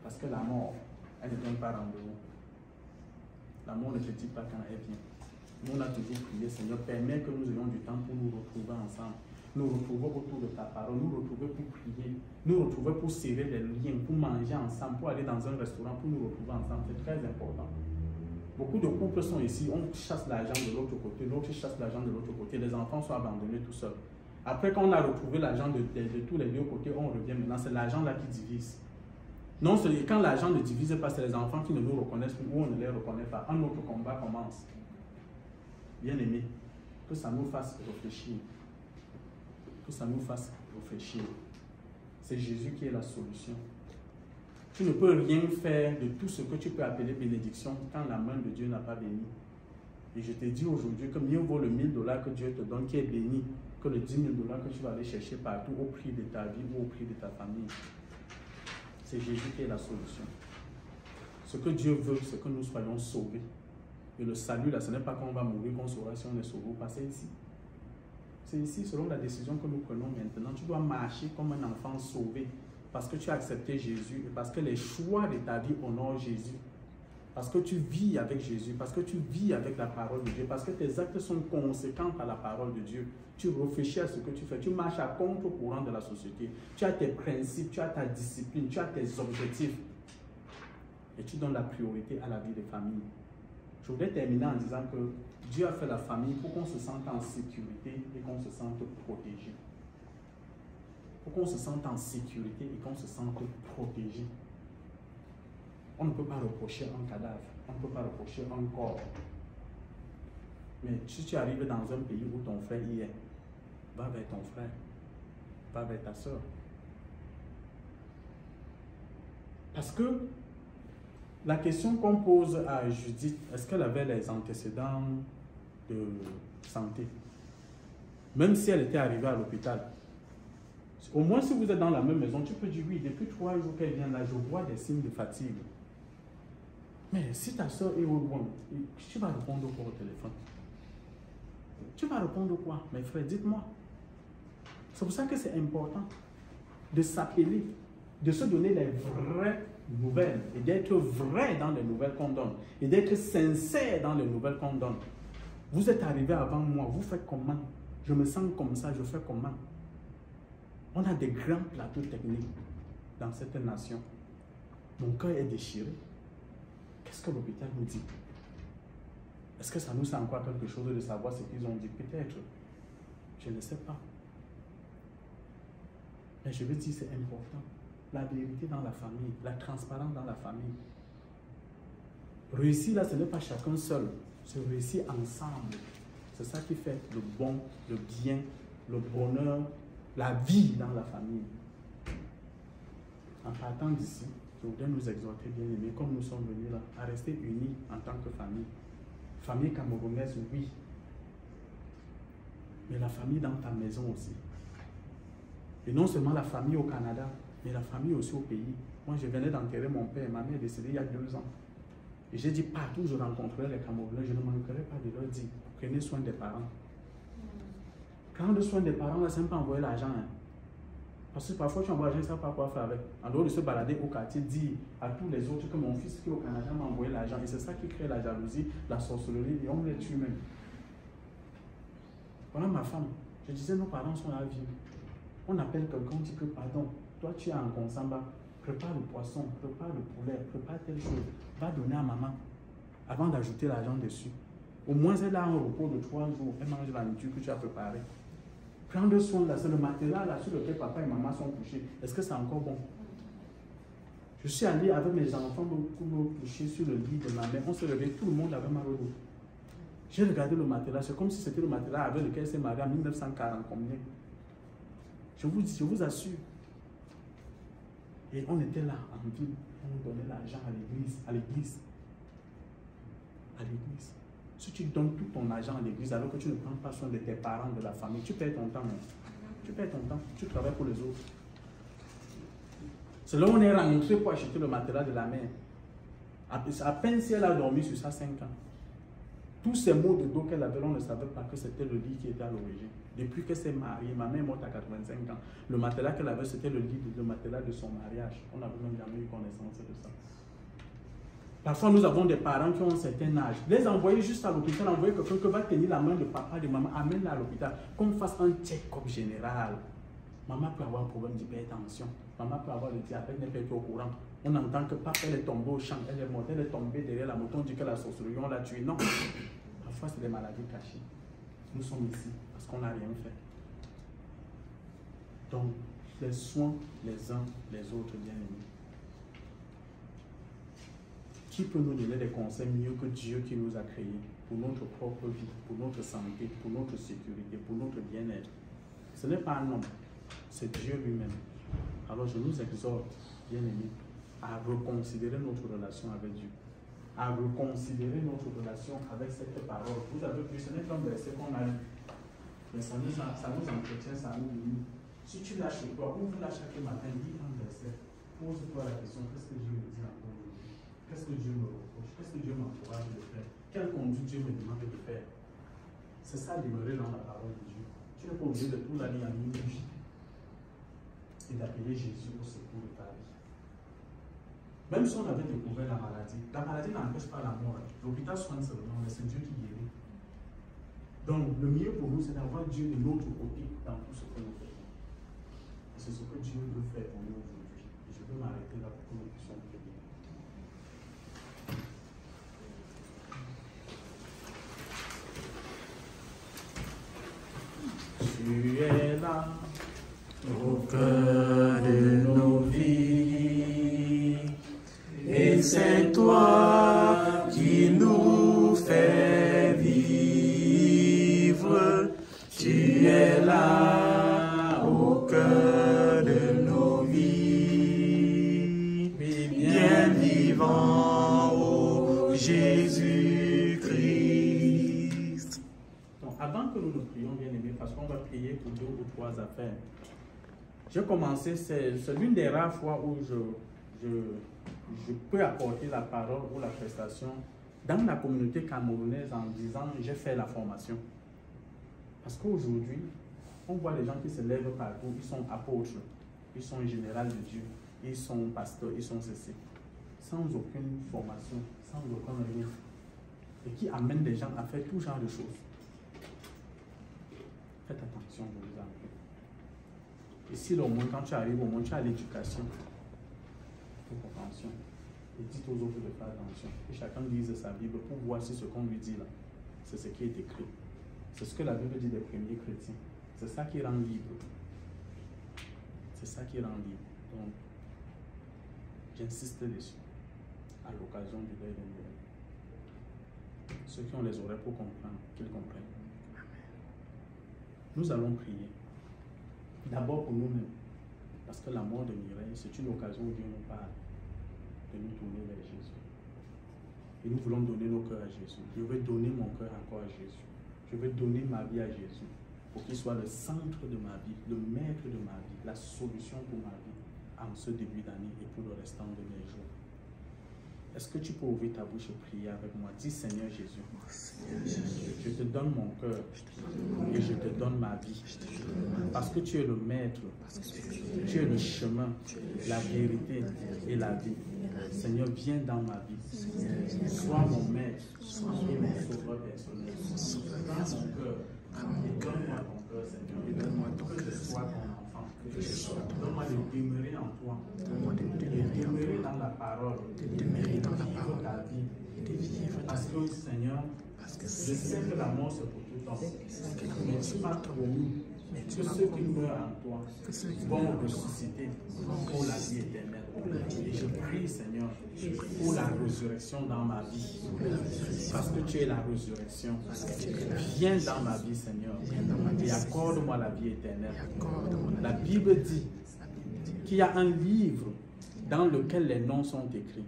Parce que la mort, elle ne vient pas rendez-vous. La mort ne se dit pas quand elle vient. Nous, on a toujours prié, Seigneur, permets que nous ayons du temps pour nous retrouver ensemble. Nous retrouver autour de ta parole, nous retrouver pour prier, nous retrouver pour serrer les liens, pour manger ensemble, pour aller dans un restaurant, pour nous retrouver ensemble. C'est très important. Beaucoup de couples sont ici, on chasse l'argent de l'autre côté, l'autre chasse l'argent de l'autre côté, les enfants sont abandonnés tout seuls. Après, quand on a retrouvé l'argent de tous les deux côtés, on revient maintenant, c'est l'argent là qui divise. Non, quand l'argent ne divise pas, c'est les enfants qui ne nous reconnaissent plus ou on ne les reconnaît pas. Un autre combat commence. Bien aimé, que ça nous fasse réfléchir. Que ça nous fasse réfléchir. C'est Jésus qui est la solution. Tu ne peux rien faire de tout ce que tu peux appeler bénédiction quand la main de Dieu n'a pas béni. Et je te dis aujourd'hui que mieux vaut le 1000 $ que Dieu te donne qui est béni que le 10 000 $ que tu vas aller chercher partout au prix de ta vie ou au prix de ta famille. C'est Jésus qui est la solution. Ce que Dieu veut, c'est que nous soyons sauvés. Et le salut, là, ce n'est pas qu'on va mourir, qu'on saura si on est sauvé ou pas, c'est ici. C'est ici, selon la décision que nous prenons maintenant. Tu dois marcher comme un enfant sauvé parce que tu as accepté Jésus et parce que les choix de ta vie honorent Jésus. Parce que tu vis avec Jésus, parce que tu vis avec la parole de Dieu, parce que tes actes sont conséquents à la parole de Dieu. Tu réfléchis à ce que tu fais, tu marches à contre-courant de la société. Tu as tes principes, tu as ta discipline, tu as tes objectifs. Et tu donnes la priorité à la vie des familles. Je voudrais terminer en disant que Dieu a fait la famille pour qu'on se sente en sécurité et qu'on se sente protégé. Pour qu'on se sente en sécurité et qu'on se sente protégé. On ne peut pas reprocher un cadavre, on ne peut pas reprocher un corps. Mais si tu arrives dans un pays où ton frère y est, va vers ton frère, va vers ta soeur. Parce que la question qu'on pose à Judith, est-ce qu'elle avait les antécédents de santé? Même si elle était arrivée à l'hôpital. Au moins, si vous êtes dans la même maison, tu peux dire oui, depuis 3 jours qu'elle vient là, je vois des signes de fatigue. Mais si ta soeur est au loin, tu vas répondre quoi au téléphone? Tu vas répondre quoi? Mes frères, dites-moi. C'est pour ça que c'est important de s'appeler, de se donner les vraies nouvelles et d'être vrai dans les nouvelles qu'on donne et d'être sincère dans les nouvelles qu'on donne. Vous êtes arrivé avant moi, vous faites comment? Je me sens comme ça, je fais comment? On a des grands plateaux techniques dans cette nation. Mon cœur est déchiré. Qu'est-ce que l'hôpital nous dit? Est-ce que ça nous sent encore quelque chose de savoir ce qu'ils ont dit? Peut-être. Je ne sais pas. Mais je veux dire, c'est important. La vérité dans la famille, la transparence dans la famille. Réussir là, ce n'est pas chacun seul. C'est réussir ensemble. C'est ça qui fait le bon, le bien, le bonheur, la vie dans la famille. En partant d'ici, je voudrais nous exhorter, bien aimés, comme nous sommes venus là, à rester unis en tant que famille. Famille camerounaise, oui. Mais la famille dans ta maison aussi. Et non seulement la famille au Canada, mais la famille aussi au pays. Moi, je venais d'enterrer mon père. Ma mère est décédée il y a 2 ans. Et j'ai dit, partout où je rencontrerai les Camerounais, je ne manquerai pas de leur dire, prenez soin des parents. Prendre soin des parents, là, c'est même pas envoyer l'argent. Hein. Parce que parfois, tu envoies l'argent, tu ne sais pas quoi faire avec. En dehors de se balader au quartier, dire à tous les autres que mon fils qui est au Canada m'a envoyé l'argent. Et c'est ça qui crée la jalousie, la sorcellerie, et on les tue même. Voilà ma femme. Je disais, nos parents sont à vivre. On appelle quelqu'un, on dit que pardon, toi tu es en Consamba, prépare le poisson, prépare le poulet, prépare telle chose, va donner à maman avant d'ajouter l'argent dessus. Au moins elle a un repos de 3 jours, elle mange la nourriture que tu as préparée. Prendre soin là, c'est le matelas là sur lequel papa et maman sont couchés. Est-ce que c'est encore bon? Je suis allé avec mes enfants me coucher sur le lit de ma mère, on se réveille, tout le monde avait mal au dos. J'ai regardé le matelas, c'est comme si c'était le matelas avec lequel elle s'est mariée en 1940 combien. Je vous assure. Et on était là, en ville, on donnait l'argent à l'église, à l'église. Si tu donnes tout ton argent à l'église alors que tu ne prends pas soin de tes parents, de la famille, tu perds ton temps. Hein. Tu perds ton temps, tu travailles pour les autres. C'est là où on est rentré pour acheter le matelas de la mère. À peine si elle a dormi sur ça 5 ans. Tous ces maux de dos qu'elle avait, on ne savait pas que c'était le lit qui était à l'origine. Depuis qu'elle s'est mariée, ma mère est morte à 85 ans. Le matelas qu'elle avait, c'était le matelas de son mariage. On n'avait même jamais eu connaissance de ça. Parfois, nous avons des parents qui ont un certain âge. Les envoyer juste à l'hôpital, envoyer quelqu'un qui va tenir la main de papa, de maman, amène-la à l'hôpital. Qu'on fasse un check-up général. Maman peut avoir un problème d'hypertension. Maman peut avoir le diabète, n'est pas au courant. On entend que papa, elle est tombée au champ, elle est morte, elle est tombée derrière la moto, on dit que la sorcellerie, on l'a tuée. Non. Parfois, c'est des maladies cachées. Nous sommes ici parce qu'on n'a rien fait. Donc, les soins les uns les autres, bien aimés. Qui peut nous donner des conseils mieux que Dieu qui nous a créés pour notre propre vie, pour notre santé, pour notre sécurité, pour notre bien-être? Ce n'est pas un homme, c'est Dieu lui-même. Alors je nous exhorte, bien aimés, à reconsidérer notre relation avec Dieu, à reconsidérer notre relation avec cette parole. Vous avez vu, ce n'est qu'un verset qu'on a lu, mais ça nous entretient, ça nous limite. Si tu lâches toi, ouvre-la chaque matin, lis un verset, pose-toi la question, qu'est-ce que Dieu me dit encore aujourd'hui? Qu'est-ce que Dieu me reproche? Qu'est-ce que Dieu m'encourage de faire? Quelle conduite Dieu me demande de faire? C'est ça, demeurer dans la parole de Dieu. Tu n'es pas obligé de tout la lire en une nuit et d'appeler Jésus au secours de ta vie. Même si on avait découvert la maladie n'empêche pas la mort. L'hôpital soigne seulement, mais c'est Dieu qui guérit. Donc, le mieux pour nous, c'est d'avoir Dieu de notre côté dans tout ce que nous faisons. Et c'est ce que Dieu veut faire pour nous aujourd'hui. Et je veux m'arrêter là pour que nous puissions prier. Tu es là au cœur de nos vies, et c'est toi qui nous fais vivre. Tu es là au cœur de nos vies, bien vivant, ô Jésus-Christ. Donc, avant que nous nous prions, bien aimés, parce qu'on va prier pour 2 ou 3 affaires. J'ai commencé, c'est l'une des rares fois où je peux apporter la parole ou la prestation dans la communauté camerounaise en disant j'ai fait la formation. Parce qu'aujourd'hui, on voit les gens qui se lèvent partout, ils sont apôtres, ils sont généraux de Dieu, ils sont pasteurs, ils sont ceci, sans aucune formation, sans aucun rien, et qui amènent les gens à faire tout genre de choses. Faites attention, je vous en prie. Ici, au moins, quand tu arrives, au moins, tu as l'éducation. Faites attention. Et dites aux autres de faire attention. Et chacun lise sa Bible pour voir si ce qu'on lui dit là, c'est ce qui est écrit. C'est ce que la Bible dit des premiers chrétiens. C'est ça qui rend libre. C'est ça qui rend libre. Donc, j'insiste dessus. À l'occasion du deuil de Noël. Ceux qui ont les oreilles pour comprendre, qu'ils comprennent. Nous allons prier. D'abord pour nous-mêmes. Parce que la mort de Mireille, c'est une occasion où Dieu nous parle de nous tourner vers Jésus. Et nous voulons donner nos cœurs à Jésus. Je veux donner mon cœur encore à Jésus. Je veux donner ma vie à Jésus. Pour qu'il soit le centre de ma vie, le maître de ma vie, la solution pour ma vie en ce début d'année et pour le restant de mes jours. Est-ce que tu peux ouvrir ta bouche et prier avec moi? Dis Seigneur Jésus, je te donne mon cœur et je te donne ma vie. Parce que tu es le maître, tu es le chemin, la vérité et la vie. Seigneur, viens dans ma vie. Sois mon maître et mon sauveur personnel. Prends mon cœur et donne-moi ton cœur, Seigneur. Que je sois ton enfant. Donne-moi de demeurer en toi. De demeurer dans la parole. De vivre ta vie. Parce que, Seigneur, je sais que la mort c'est pour tout temps. Mais tu m'as promis que ceux qui meurent en toi vont ressusciter pour la vie éternelle. Et je prie, Seigneur, pour la résurrection dans ma vie. Parce que tu es la résurrection. Viens dans ma vie, Seigneur, et accorde-moi la vie éternelle. La Bible dit qu'il y a un livre dans lequel les noms sont écrits.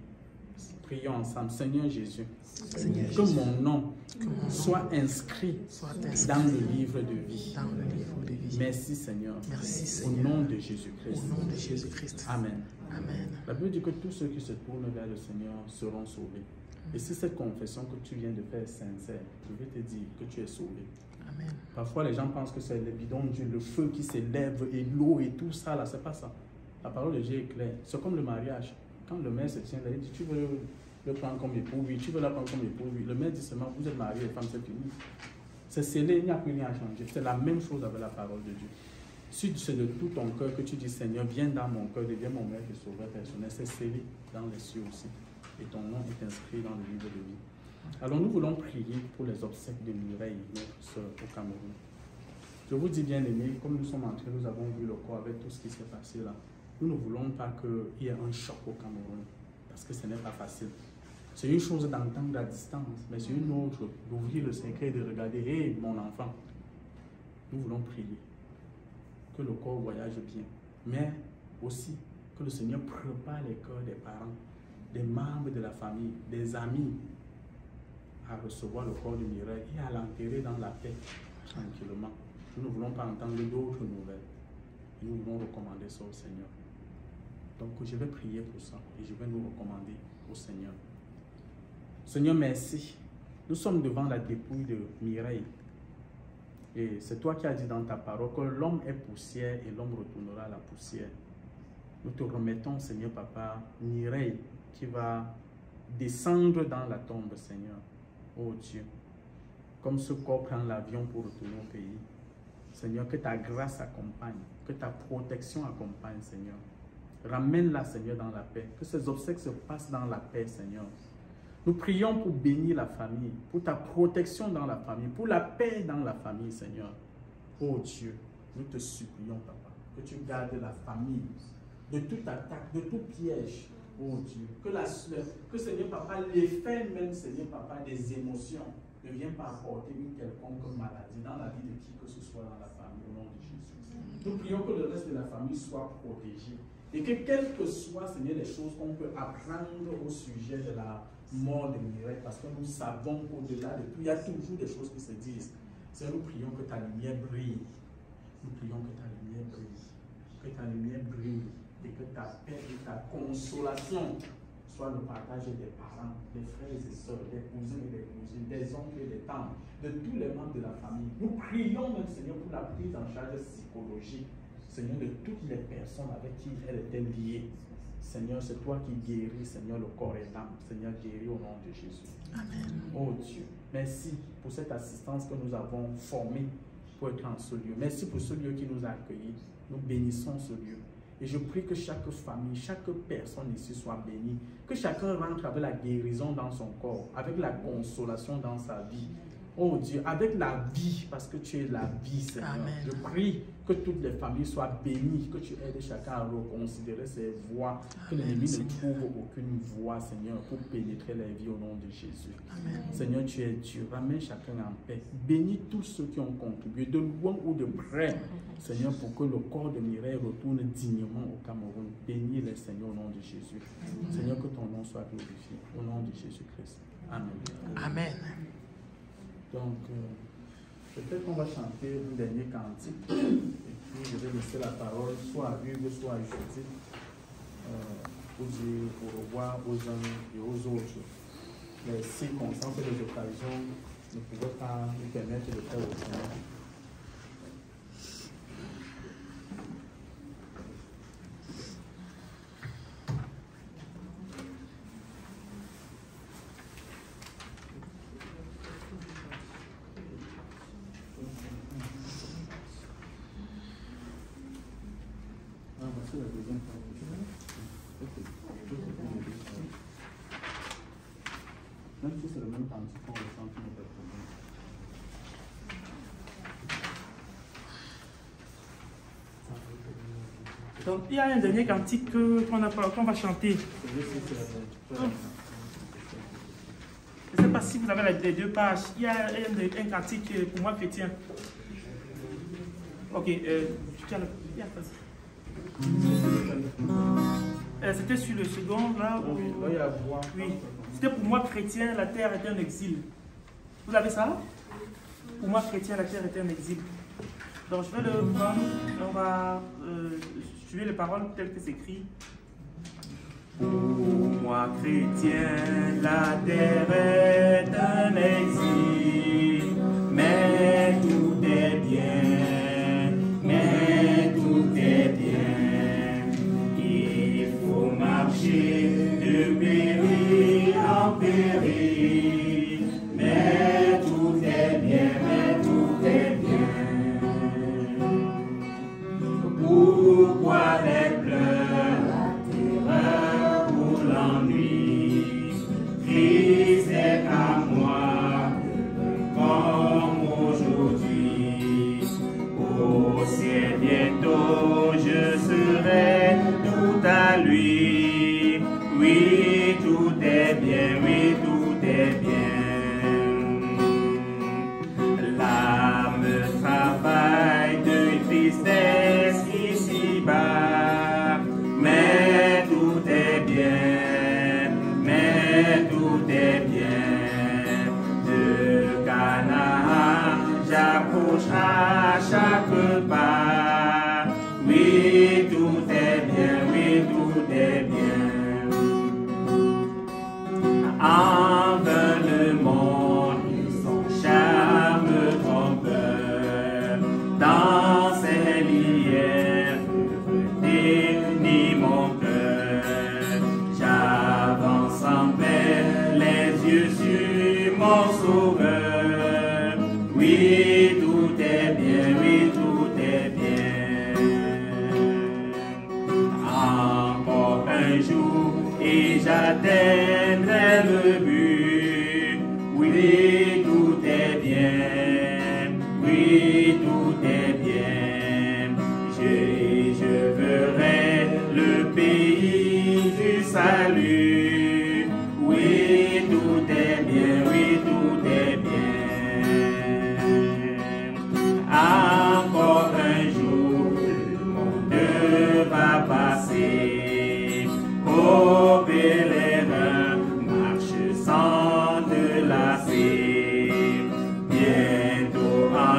Prions ensemble. Seigneur Jésus, que mon nom soit inscrit dans le livre de vie. Merci Seigneur. Au nom de Jésus-Christ. Amen. La Bible dit que tous ceux qui se tournent vers le Seigneur seront sauvés. Et si cette confession que tu viens de faire est sincère, je vais te dire que tu es sauvé. Amen. Parfois les gens pensent que c'est le bidon de Dieu, le feu qui s'élève et l'eau et tout ça là, c'est pas ça. La parole de Dieu est claire. C'est comme le mariage. Quand le maire se tient là, il dit tu veux le prendre comme époux, oui, tu veux la prendre comme époux, oui. Le maire dit seulement vous êtes mariés, les femmes c'est fini. C'est scellé, il n'y a plus rien à changer. C'est la même chose avec la parole de Dieu. Si c'est de tout ton cœur que tu dis Seigneur, viens dans mon cœur, deviens mon maître et sauveur personnel, c'est scellé dans les cieux aussi. Et ton nom est inscrit dans le livre de vie. Alors nous voulons prier pour les obsèques de Mireille, notre soeur au Cameroun. Je vous dis bien aimés, comme nous sommes entrés, nous avons vu le corps avec tout ce qui s'est passé là. Nous ne voulons pas qu'il y ait un choc au Cameroun, parce que ce n'est pas facile. C'est une chose d'entendre à distance, mais c'est une autre d'ouvrir le secret et de regarder, hé, mon enfant. Nous voulons prier que le corps voyage bien, mais aussi que le Seigneur prépare les cœurs des parents, des membres de la famille, des amis à recevoir le corps de Mireille et à l'enterrer dans la paix, tranquillement. Nous ne voulons pas entendre d'autres nouvelles. Nous voulons recommander ça au Seigneur. Donc je vais prier pour ça et je vais nous recommander au Seigneur. Seigneur, merci. Nous sommes devant la dépouille de Mireille. Et c'est toi qui as dit dans ta parole que l'homme est poussière et l'homme retournera à la poussière. Nous te remettons, Seigneur Papa, Mireille qui va descendre dans la tombe, Seigneur. Oh Dieu, comme ce corps prend l'avion pour retourner au pays. Seigneur, que ta grâce accompagne, que ta protection accompagne, Seigneur. Ramène-la, Seigneur, dans la paix. Que ces obsèques se passent dans la paix, Seigneur. Nous prions pour bénir la famille, pour ta protection dans la famille, pour la paix dans la famille, Seigneur. Oh Dieu, nous te supplions, Papa, que tu gardes la famille de toute attaque, de tout piège. Oh Dieu, que Seigneur Papa, l'effet même, Seigneur Papa, des émotions ne vient pas apporter une quelconque maladie dans la vie de qui que ce soit dans la famille, au nom de Jésus. Nous prions que le reste de la famille soit protégé et que quelles que soient, Seigneur, les choses qu'on peut apprendre au sujet de la mort de Mireille, parce que nous savons qu'au-delà de tout, il y a toujours des choses qui se disent. Seigneur, nous prions que ta lumière brille. Nous prions que ta lumière brille. Que ta lumière brille et que ta paix et ta consolation soit le partage des parents, des frères et sœurs, des cousins et des cousines, des oncles et des tantes, de tous les membres de la famille. Nous prions même, Seigneur, pour la prise en charge psychologique, Seigneur, de toutes les personnes avec qui elle était liée. Seigneur, c'est toi qui guéris, Seigneur, le corps et l'âme. Seigneur, guéris au nom de Jésus. Amen. Oh Dieu, merci pour cette assistance que nous avons formée pour être en ce lieu. Merci pour ce lieu qui nous a accueillis. Nous bénissons ce lieu. Et je prie que chaque famille, chaque personne ici soit bénie. Que chacun rentre avec la guérison dans son corps, avec la consolation dans sa vie. Oh Dieu, avec la vie, parce que tu es la vie, Seigneur. Amen. Je prie que toutes les familles soient bénies, que tu aides chacun à reconsidérer ses voies, que l'ennemi ne trouve aucune voie, Seigneur, pour pénétrer les vies au nom de Jésus. Amen. Seigneur, tu es Dieu, ramène chacun en paix. Bénis tous ceux qui ont contribué, de loin ou de près, Seigneur, pour que le corps de Mireille retourne dignement au Cameroun. Bénis les Seigneur au nom de Jésus. Amen. Seigneur, que ton nom soit glorifié, au nom de Jésus-Christ. Amen. Amen. Donc, peut-être qu'on va chanter un dernier cantique et puis je vais laisser la parole soit à Hugues, soit à Judith pour dire au revoir aux uns et aux autres. Les circonstances et les occasions ne pouvaient pas nous permettre de faire autrement. Même si c'est le même temps qu'on ressent tout notre problème. Donc il y a un dernier cantique qu'on va chanter. Je ne sais pas si vous avez les deux pages. Il y a un cantique pour moi chrétien. Ok, tu tiens le... C'était sur le second, là où... Oui. C'était pour moi chrétien, la terre était un exil. Vous avez ça? Pour moi chrétien, la terre était un exil. Donc je vais le prendre, on va suivre les paroles telles que c'est écrit. Pour moi chrétien, la terre est un exil, mais tout est bien, mais tout est bien. Il faut marcher de péril en péril, mais tout est bien, mais tout est bien. Pourquoi les pleurs, la terreur ou l'ennui? Christ est à moi, comme aujourd'hui. Au ciel bientôt je serai tout à lui. Oui, tout est bien, oui, tout est bien. L'âme travaille de tristesse ici-bas, mais tout est bien, mais tout est bien. De Canaan, j'approche à chaque pas. Oui, tout est bien, oui, tout est bien. En vain le monde et son charme trompeur, dans ses liens dénie mon cœur. J'avance en paix, les yeux sur mon sauveur. Oui, tout est bien, oui, tout est bien. Encore un jour et j'atteindrai le but. Oui, tout est bien. Oui, tout est bien. Je verrai le pays du salut. Oui, tout est bien. Oui, tout est bien. Encore un jour, le monde va passer. Ô pèlerin, marche sans te lasser. Bientôt en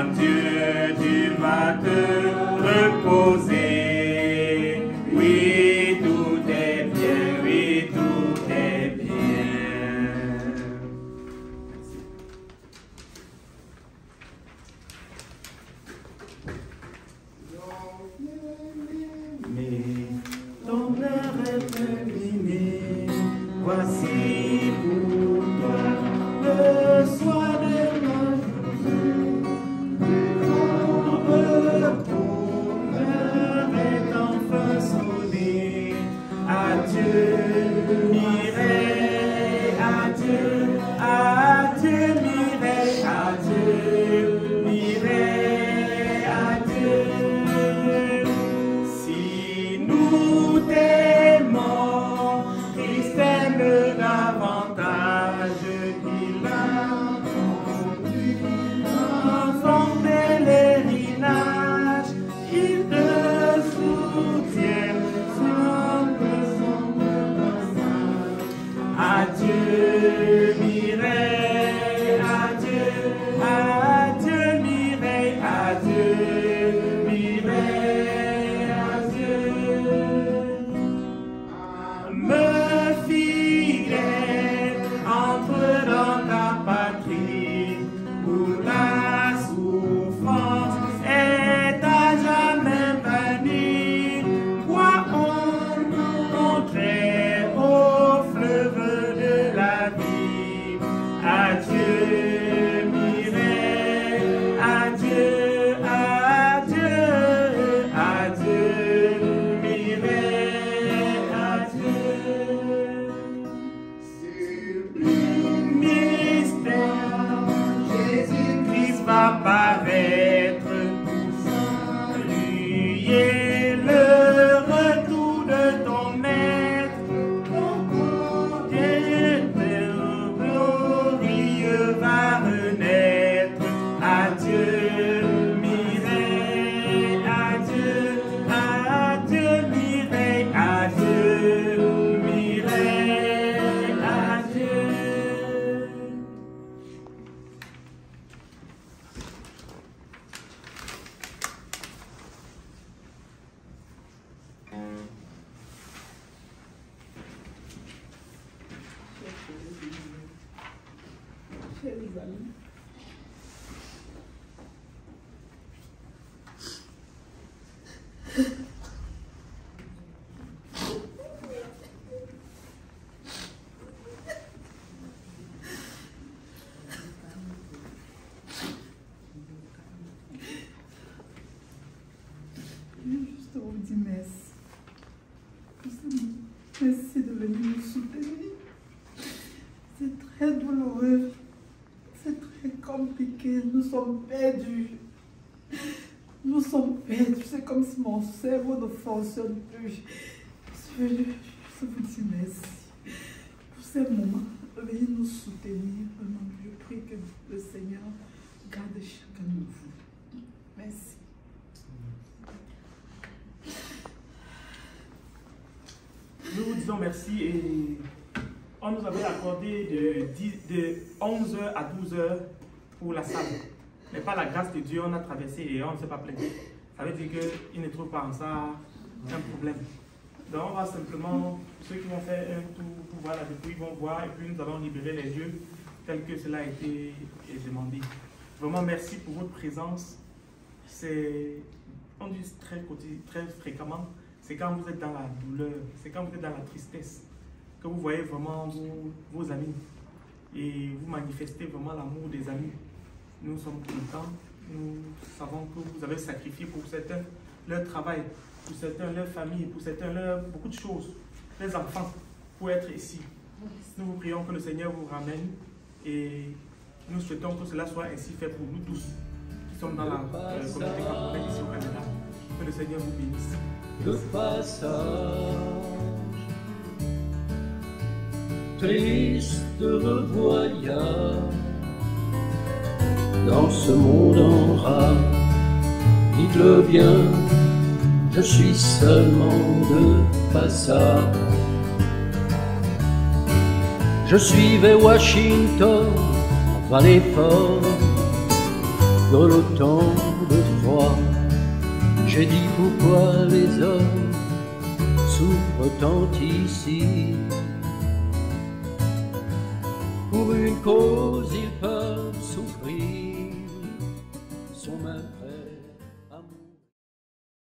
chers amis. Juste vous dire merci. Merci de venir nous soutenir. C'est très douloureux. C'est très compliqué. Nous sommes perdus. Nous sommes perdus. C'est comme si mon cerveau ne fonctionne plus. Je vous dis merci. Pour ces moments, veuillez nous soutenir. Vraiment, je prie que le Seigneur garde chacun de vous. Merci. Nous vous disons merci et on nous avait accordé de 11h à 12h pour la salle. Mais par la grâce de Dieu, on a traversé et on ne s'est pas plaint. Ça veut dire qu'ils ne trouvent pas en ça un problème. Donc on va simplement, ceux qui vont faire un tour pour voir la dépouille, ils vont voir et puis nous allons libérer les lieux tel que cela a été demandé. Vraiment merci pour votre présence. On dit très fréquemment, c'est quand vous êtes dans la douleur, c'est quand vous êtes dans la tristesse que vous voyez vraiment vos amis et vous manifestez vraiment l'amour des amis. Nous sommes contents, nous savons que vous avez sacrifié pour certains leur travail, pour certains leur famille, pour certains beaucoup de choses, les enfants, pour être ici. Nous vous prions que le Seigneur vous ramène et nous souhaitons que cela soit ainsi fait pour nous tous qui sommes dans la communauté catholique ici au Canada. Que le Seigneur vous bénisse. Le passage triste revoyage dans ce monde en rage. Dites-le bien, je suis seulement de passage. Je suivais Washington en vallée forte dans le temps de froid. J'ai dit pourquoi les hommes souffrent tant ici. Pour une cause